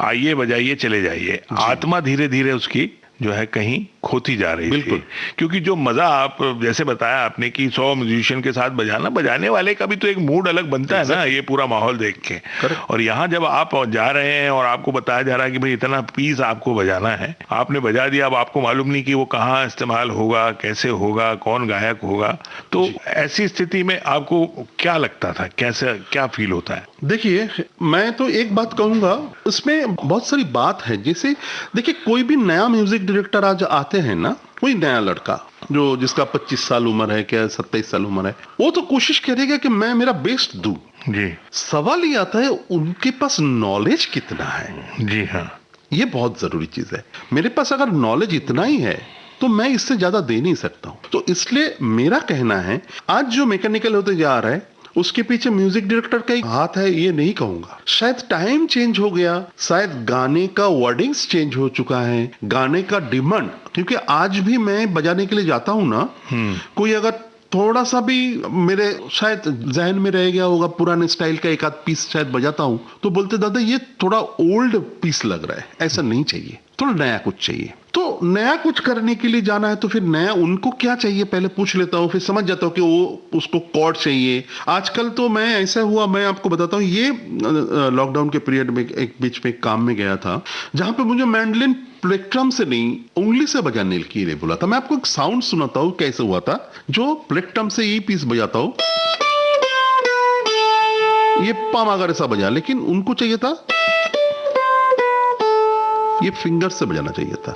आइए बजाइए चले जाइए, आत्मा धीरे धीरे उसकी जो है कहीं खोती जा रही बिल्कुल। थी। क्योंकि जो मजा आप जैसे बताया आपने कि 100 म्यूजिशियन के साथ बजाना, बजाने वाले का भी तो एक मूड अलग बनता है ना, ये पूरा माहौल देख के। और यहाँ जब आप जा रहे हैं और आपको बताया जा रहा है कि भाई इतना पीस आपको बजाना है, आपने बजा दिया, अब आपको मालूम नहीं कि वो कहाँ इस्तेमाल होगा, कैसे होगा, कौन गायक होगा, तो ऐसी स्थिति में आपको क्या लगता था, कैसे क्या फील होता है? देखिए, मैं तो एक बात कहूंगा, इसमें बहुत सारी बात है। जैसे देखिए, कोई भी नया म्यूजिक डायरेक्टर आज आते हैं ना, कोई नया लड़का जो जिसका 25 साल उम्र है, क्या 27 साल उम्र है, वो तो कोशिश करेगा कि मैं मेरा बेस्ट दूं। जी, सवाल ये आता है उनके पास नॉलेज कितना है। जी हाँ, ये बहुत जरूरी चीज है। मेरे पास अगर नॉलेज इतना ही है तो मैं इससे ज्यादा दे नहीं सकता हूं। तो इसलिए मेरा कहना है, आज जो मैकेनिकल होते जा रहा है उसके पीछे म्यूजिक डायरेक्टर का एक हाथ है, ये नहीं कहूंगा। शायद टाइम चेंज हो गया, शायद गाने का वर्डिंग्स चेंज हो चुका है, गाने का डिमांड, क्योंकि आज भी मैं बजाने के लिए जाता हूं ना, कोई अगर थोड़ा सा भी मेरे शायद जहन में रह गया होगा, पुराने स्टाइल का एक आध पीस शायद बजाता हूं, तो बोलते दादा ये थोड़ा ओल्ड पीस लग रहा है, ऐसा नहीं चाहिए, थोड़ा नया कुछ चाहिए। तो नया कुछ करने के लिए जाना है तो फिर नया उनको क्या चाहिए पहले पूछ लेता हूँ, फिर समझ जाता हूँ कि वो उसको कॉर्ड चाहिए। आजकल तो मैं ऐसा हुआ, मैं आपको बताता हूँ, ये लॉकडाउन के पीरियड में एक बीच में काम में गया था जहां पे मुझे मैंडलिन प्लेक्ट्रम से नहीं, उंगली से बजाने के लिए बोला था। मैं आपको एक साउंड सुनाता हूँ कैसे हुआ था। जो प्लेक्ट्रम से ये पीस बजाता हूँ, ये पामागर ऐसा बजा, लेकिन उनको चाहिए था ये फिंगर से बजाना चाहिए था।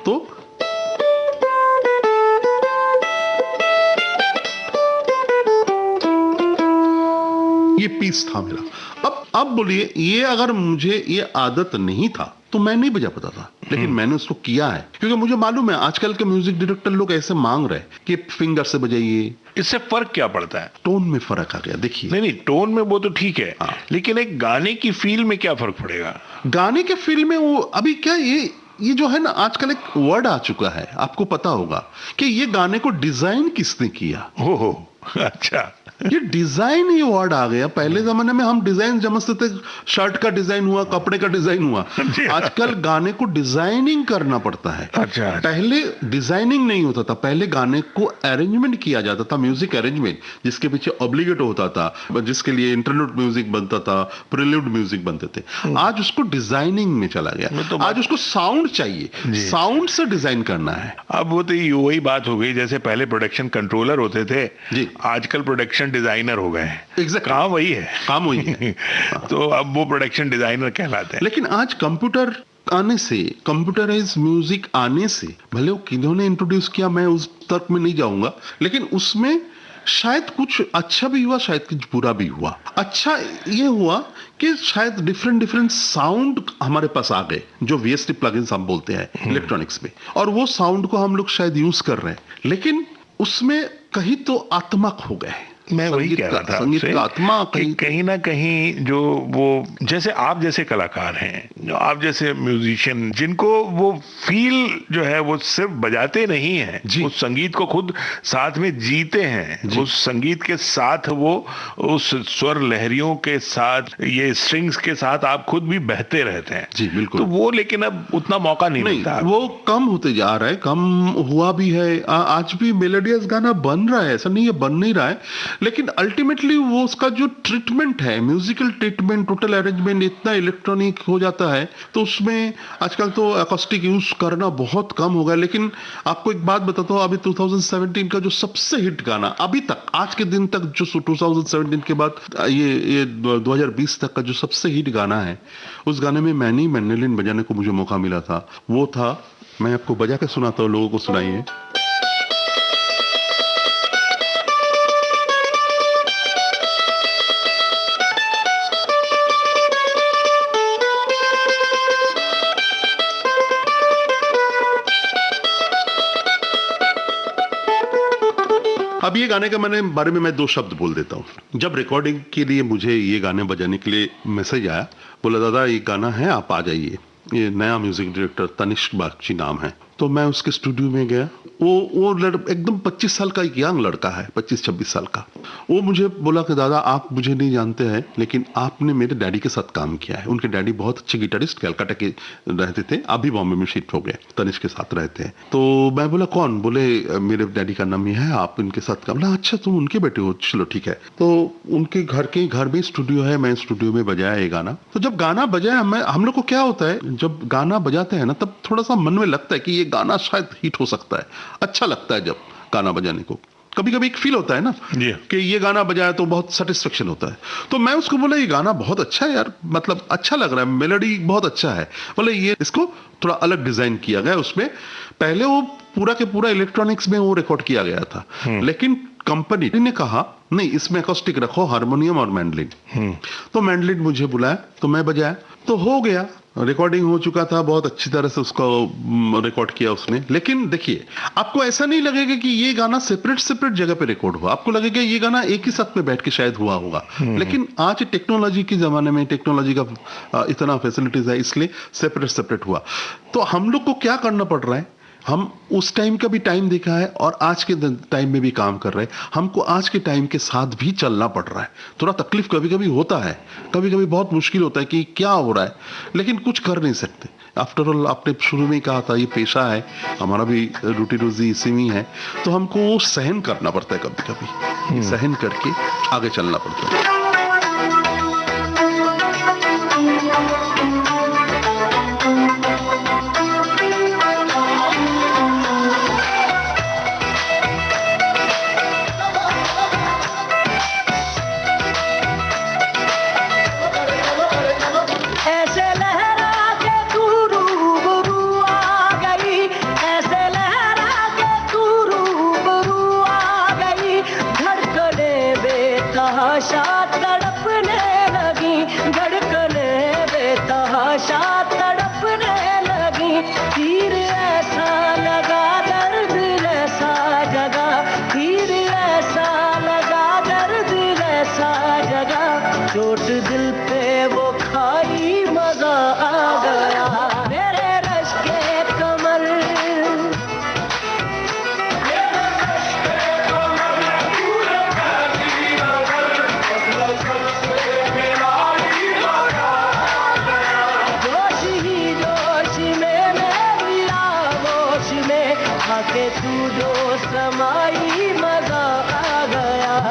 तो ये पीस था मेरा। अब बोलिए, ये अगर मुझे ये आदत नहीं था तो मैं नहीं बजा पाता था, लेकिन मैंने उसको किया है क्योंकि मुझे मालूम है आजकल के म्यूजिक डायरेक्टर लोग ऐसे मांग रहे हैं कि फिंगर से बजाइए। इससे फर्क क्या पड़ता है? टोन में फर्क आ गया। देखिए, नहीं टोन में वो तो ठीक है, हाँ। लेकिन एक गाने की फील में क्या फर्क पड़ेगा? गाने के फील में वो अभी क्या, ये जो है ना, आजकल एक वर्ड आ चुका है, आपको पता होगा कि ये गाने को डिजाइन किसने किया। ओहो, अच्छा। ये डिजाइन, ये वर्ड आ गया। पहले जमाने में हम डिजाइन समझते थे, शर्ट का डिजाइन हुआ, कपड़े का डिजाइन हुआ। आजकल गाने को डिजाइनिंग करना पड़ता है। अच्छा। पहले डिजाइनिंग नहीं होता था, पहले गाने को अरेंजमेंट किया जाता था, म्यूजिक अरेंजमेंट, जिसके पीछे ऑब्लिगेटो होता था, जिसके लिए इंटरलूड म्यूजिक बनता था, प्रील्यूड म्यूजिक बनते थे। आज उसको डिजाइनिंग में चला गया। आज उसको साउंड चाहिए, साउंड से डिजाइन करना है। अब वो तो वही बात हो गई, जैसे पहले प्रोडक्शन कंट्रोलर होते थे, जी। आजकल प्रोडक्शन डिजाइनर हो गए हैं। Exactly. काम वही है, काम वही है। तो अब वो प्रोडक्शन डिजाइनर कहलाते हैं। लेकिन आज कंप्यूटर आने से, कंप्यूटराइज म्यूजिक आने से, भले वो किन्होंने इंट्रोड्यूस किया, मैं उस तर्क में नहीं जाऊंगा, लेकिन उसमें शायद कुछ अच्छा भी हुआ, शायद कुछ बुरा भी हुआ। अच्छा ये हुआ कि शायद डिफरेंट साउंड हमारे पास आ गए, जो वीएसटी प्लगइन्स हम बोलते हैं इलेक्ट्रॉनिक्स में, और वो साउंड को हम लोग शायद यूज कर रहे हैं, लेकिन उसमें कहीं तो आत्मा खो गए। मैं वही कह रहा था, संगीत का आत्मा कहीं ना कहीं जो वो, जैसे आप जैसे कलाकार हैं, जो आप जैसे म्यूजिशियन, जिनको वो फील जो है वो सिर्फ बजाते नहीं हैं, उस संगीत को खुद साथ में जीते हैं, उस संगीत के साथ वो उस स्वर लहरियों के साथ, ये स्ट्रिंग्स के साथ आप खुद भी बहते रहते हैं। जी बिल्कुल। तो वो लेकिन अब उतना मौका नहीं मिलता, वो कम होते जा रहा है, कम हुआ भी है। आज भी मेलोडियस गाना बन रहा है, ऐसा नहीं है बन नहीं रहा है, लेकिन अल्टीमेटली वो उसका जो ट्रीटमेंट है, म्यूजिकल ट्रीटमेंट, टोटल अरेंजमेंट इतना इलेक्ट्रॉनिक हो जाता है, तो उसमें आजकल तो अकॉस्टिक यूज करना बहुत कम हो गया। लेकिन आपको एक बात बताता हूँ, अभी 2017 का जो सबसे हिट गाना अभी तक, आज के दिन तक, जो 2017 के बाद ये 2020 तक का जो सबसे हिट गाना है, उस गाने में मैंने मैंडोलिन बजाने को मुझे मौका मिला था। वो था, मैं आपको बजा के सुनाता हूँ, लोगों को सुनाइए। अब ये गाने का बारे में मैं 2 शब्द बोल देता हूँ। जब रिकॉर्डिंग के लिए मुझे ये गाने बजाने के लिए मैसेज आया, बोला दादा ये गाना है, आप आ जाइए। ये नया म्यूजिक डायरेक्टर तनिष्क बागची नाम है, तो मैं उसके स्टूडियो में गया। वो एकदम 25 साल का एक यंग लड़का है, 25-26 साल का। वो मुझे बोला कि दादा आप मुझे नहीं जानते हैं, लेकिन आपने मेरे डैडी के साथ काम किया है। उनके डैडी बहुत अच्छे गिटारिस्ट कलकत्ता के रहते थे, अभी बॉम्बे में शिफ्ट हो गए, तनिष्क के साथ रहते हैं। तो मैं बोला कौन? बोले मेरे डैडी का नाम ये है, आप इनके साथ काम। बोला अच्छा तुम उनके बेटे हो, चलो ठीक है। तो उनके घर में स्टूडियो है, मैं स्टूडियो में बजाया ये गाना। तो जब गाना बजाया, हम लोग को क्या होता है, जब गाना बजाते हैं ना, तब थोड़ा सा मन में लगता है कि ये गाना शायद हिट हो सकता है, अच्छा लगता है जब गाना बजाने को। कभी कभी एक फील होता है ना कि ये गाना बजाया तो बहुत सेटिस्फेक्शन होता है। तो मैं उसको बोला ये गाना बहुत अच्छा है यार, मतलब अच्छा लग रहा है, मेलोडी बहुत अच्छा है। बोले ये इसको थोड़ा अलग डिजाइन किया गया। उसमें पहले वो पूरा के पूरा इलेक्ट्रॉनिक्स में वो रिकॉर्ड किया गया था, लेकिन कंपनी ने कहा नहीं इसमें अकॉस्टिक रखो, हारमोनियम और मैंडलिन। तो मैंडलिन मुझे बुलाया, तो मैं बजाया, तो हो गया। रिकॉर्डिंग हो चुका था, बहुत अच्छी तरह से उसको रिकॉर्ड किया उसने। लेकिन देखिए, आपको ऐसा नहीं लगेगा कि ये गाना सेपरेट जगह पे रिकॉर्ड हुआ, आपको लगेगा ये गाना एक ही साथ में बैठ के शायद हुआ होगा। लेकिन आज टेक्नोलॉजी के जमाने में, टेक्नोलॉजी का इतना फैसिलिटीज है, इसलिए सेपरेट हुआ। तो हम लोग को क्या करना पड़ रहा है, हम उस टाइम का भी टाइम देखा है और आज के टाइम में भी काम कर रहे हैं। हमको आज के टाइम के साथ भी चलना पड़ रहा है। थोड़ा तकलीफ कभी कभी होता है, कभी कभी बहुत मुश्किल होता है कि क्या हो रहा है, लेकिन कुछ कर नहीं सकते। आफ्टर ऑल आपने शुरू में ही कहा था ये पेशा है, हमारा भी रोटी रोजी इसी में है, तो हमको वो सहन करना पड़ता है। कभी कभी सहन करके आगे चलना पड़ता है। ऐसे लहरा के तू रूठ चोट दिल पे वो खाई मजा आ गया मेरे रश के कमर जोश ही जोश में मेरी आगोश में आके तू जो समाई मजा आ गया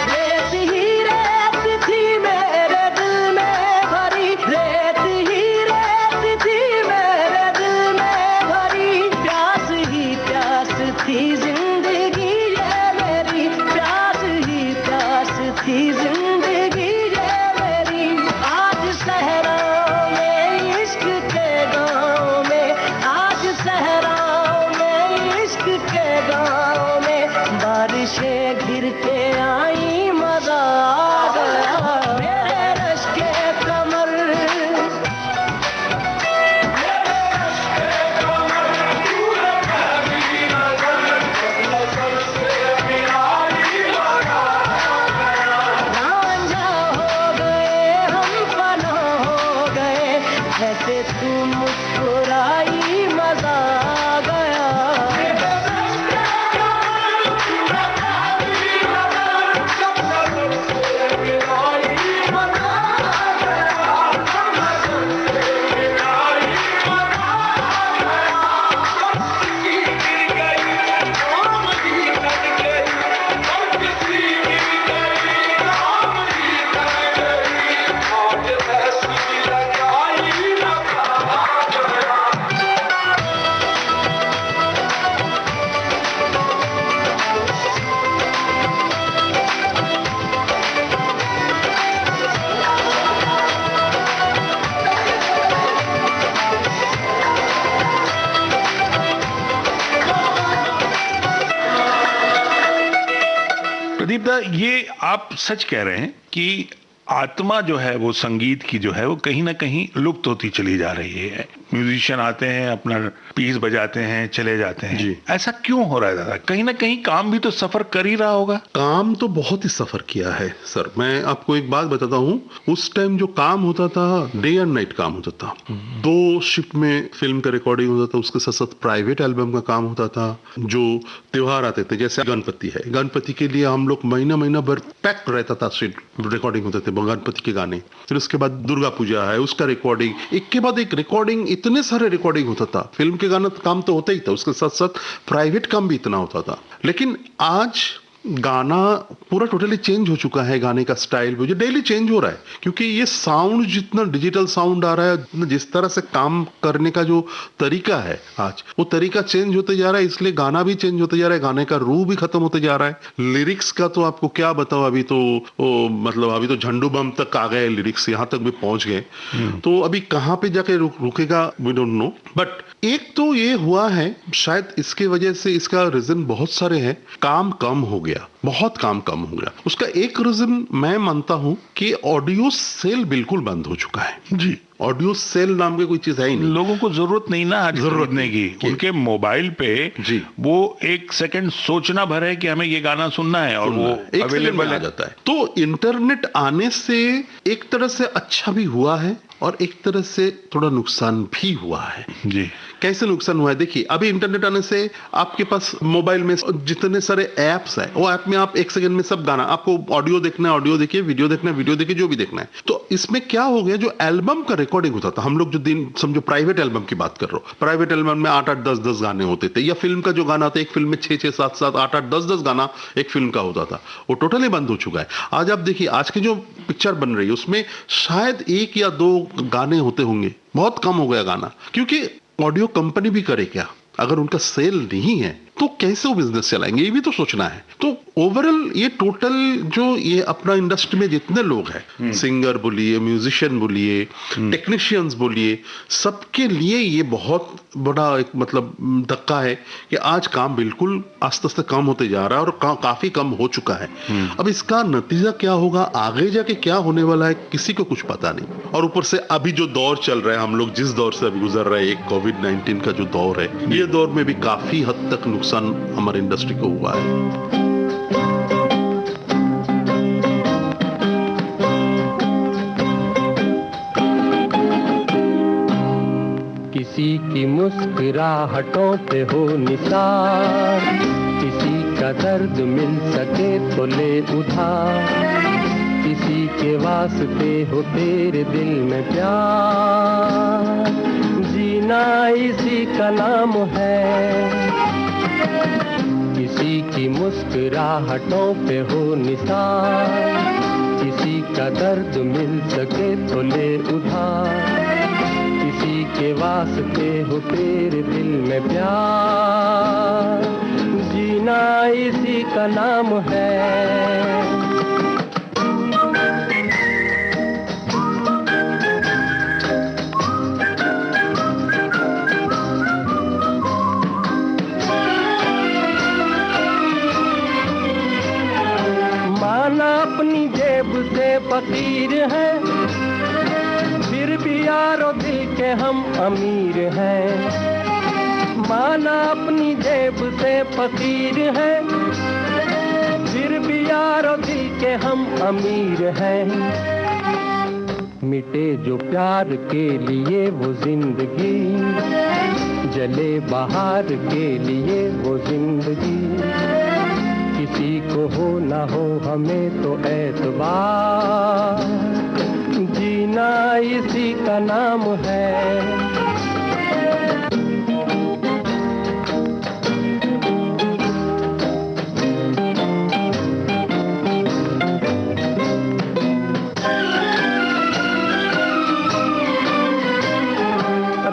रेत ही रेत थी मेरे दिल में भरी रेत ही रेत थी मेरे दिल में भरी प्यास ही प्यास थी जिंदगी ये मेरी प्यास ही प्यास थी जिंदगी ये मेरी आज सहराओं में इश्क के गाँव में आज सहराओं में इश्क के गाँव में बारिशें घिर के आई मजा आ गया मेरे रश के कमर रांझा हो गए हम फना हो गए ऐसे तू मुस्कुराई मजा आ गया प्रदीप दा, ये आप सच कह रहे हैं कि आत्मा जो है वो संगीत की जो है वो कहीं ना कहीं लुप्त होती चली जा रही है। म्यूजिशियन आते हैं, अपना पीस बजाते हैं, चले जाते हैं। जी। ऐसा क्यों हो रहा है दादा? कहीं ना कहीं काम भी तो सफर कर ही रहा होगा। काम तो बहुत ही सफर किया है सर। मैं आपको एक बात बताता हूँ, उस टाइम जो काम होता था डे एंड नाइट काम होता था। 2 शिफ्ट में फिल्म का रिकॉर्डिंग होता था, उसके साथ साथ प्राइवेट एल्बम का काम होता था। जो त्योहार आते थे, जैसे गणपति है, गणपति के लिए हम लोग महीना भर पैक रहता था, रिकॉर्डिंग होते थे गणपति के गाने। फिर उसके बाद दुर्गा पूजा है, उसका रिकॉर्डिंग, एक के बाद एक रिकॉर्डिंग, इतने सारे रिकॉर्डिंग होता था। फिल्म के गाना काम तो होता ही था, उसके साथ साथ प्राइवेट काम भी इतना होता था। लेकिन आज गाना पूरा टोटली चेंज हो चुका है। गाने का स्टाइल मुझे डेली चेंज हो रहा है, क्योंकि ये साउंड जितना डिजिटल साउंड आ रहा है, जिस तरह से काम करने का जो तरीका है आज, वो तरीका चेंज होते जा रहा है। इसलिए गाना भी चेंज होते जा रहा है, गाने का रूह भी खत्म होते जा रहा है। लिरिक्स का तो आपको क्या बताओ, अभी तो मतलब अभी तो झंडू बम तक आ गए, लिरिक्स यहाँ तक भी पहुंच गए। तो अभी कहाँ पे जाके रुकेगा वी डोंट नो। बट एक तो ये हुआ है, शायद इसके वजह से, इसका रीजन बहुत सारे हैं। काम कम हो गया, बहुत काम कम हो गया। उसका एक रीजन मैं मानता हूं कि ऑडियो सेल बिल्कुल बंद हो चुका है। जी, ऑडियो सेल नाम की कोई चीज है ही नहीं। लोगों को जरूरत नहीं ना आज जरूरत खरीदने नहीं। की। उनके मोबाइल पे जी। वो 1 सेकंड सोचना भर है कि हमें ये गाना सुनना है और वो एक सेकंड अवेलेबल में आ है। जाता है। तो इंटरनेट आने से एक तरह से अच्छा भी हुआ है और एक तरह से थोड़ा नुकसान भी हुआ है। जी, कैसे नुकसान हुआ है देखिए, अभी इंटरनेट आने से आपके पास मोबाइल में जितने सारे ऐप्स है, वो ऐप में आप 1 सेकंड में सब गाना, आपको ऑडियो देखना है ऑडियो देखिए, वीडियो देखना है वीडियो देखिए, जो भी देखना है। तो इसमें क्या हो गया, जो एल्बम का रिकॉर्डिंग होता था, हम लोग जो दिन समझो प्राइवेट एल्बम की बात कर रहे हो, प्राइवेट एल्बम में 8-8 10-10 गाने होते थे, या फिल्म का जो गाना था, एक फिल्म में 6-6 7-7 8-8 10-10 गाना एक फिल्म का होता था, वो टोटली बंद हो चुका है। आज आप देखिए, आज की जो पिक्चर बन रही है उसमें शायद 1 या 2 गाने होते होंगे, बहुत कम हो गया गाना। क्योंकि ऑडियो कंपनी भी करे क्या, अगर उनका सेल नहीं है तो कैसे वो बिजनेस चलाएंगे, ये भी तो सोचना है। तो ओवरऑल ये टोटल जो ये अपना इंडस्ट्री में जितने लोग हैं, सिंगर बोलिए, म्यूजिशियन बोलिए, टेक्नीशियंस बोलिए, सबके लिए ये बहुत बड़ा एक मतलब धक्का है कि आज काम बिल्कुल आस्ते आस्ते कम होते जा रहा है और काफी कम हो चुका है। अब इसका नतीजा क्या होगा, आगे जाके क्या होने वाला है, किसी को कुछ पता नहीं। और ऊपर से अभी जो दौर चल रहा है, हम लोग जिस दौर से अभी गुजर रहे हैं, एक कोविड-19 का जो दौर है, ये दौर में भी काफी हद तक नुकसान हमारे इंडस्ट्री को हुआ है। किसी की मुस्कुराहटों पे हो निसार, किसी का दर्द मिल सके तो ले उधार, किसी के वास्ते हो तेरे दिल में प्यार, जीना इसी का नाम है। किसी की मुस्कुराहटों पे हो निसार, किसी का दर्द मिल सके तो ले उधार, किसी के वास्ते हो तेरे दिल में प्यार, जीना इसी का नाम है। माना अपनी जेब से फकीर है, फिर भी यारो दिल के हम अमीर हैं। माना अपनी जेब से फकीर है, फिर भी यारो दिल के हम अमीर हैं। मिटे जो प्यार के लिए वो जिंदगी, जले बहार के लिए वो जिंदगी, किसी को हो ना हो हमें तो एतबार, जीना इसी का नाम है।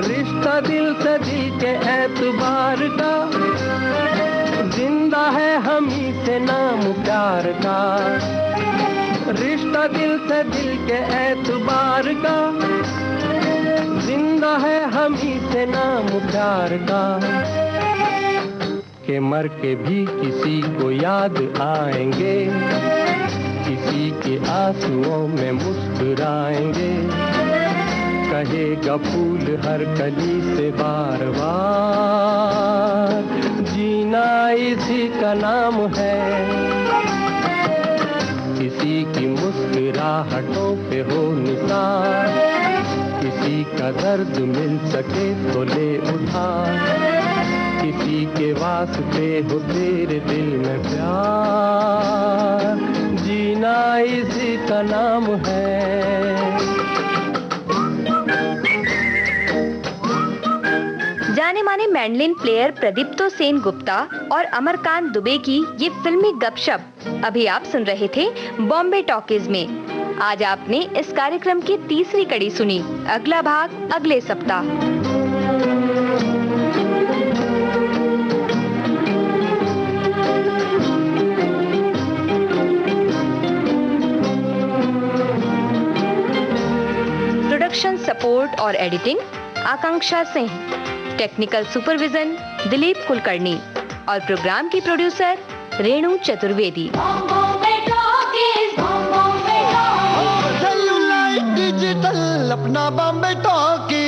रिश्ता दिल से दिल के एतबार का, जिंदा है हम ही से नाम प्यार का। रिश्ता दिल से दिल के एतबार का, जिंदा है हम ही से नाम प्यार का। के मर के भी किसी को याद आएंगे, किसी के आंसुओं में मुस्कुराएंगे, कहेगा फूल हर कली से बार बार, जीना इसी का नाम है। किसी की मुस्कुराहटों पे हो निसार, किसी का दर्द मिल सके तो ले उधार, किसी के वास्ते हो तेरे दिल में प्यार, जीना इसी का नाम है। जाने माने मैंडलिन प्लेयर प्रदीप्तो सेन गुप्ता और अमरकांत दुबे की ये फिल्मी गपशप अभी आप सुन रहे थे बॉम्बे टॉकीज में। आज आपने इस कार्यक्रम की तीसरी कड़ी सुनी। अगला भाग अगले सप्ताह। प्रोडक्शन सपोर्ट और editing Akanksha Singh, technical supervision Dilip Kulkarni और प्रोग्राम की producer Renu Chaturvedi. Cellulite digital अपना बॉम्बे टॉकीज।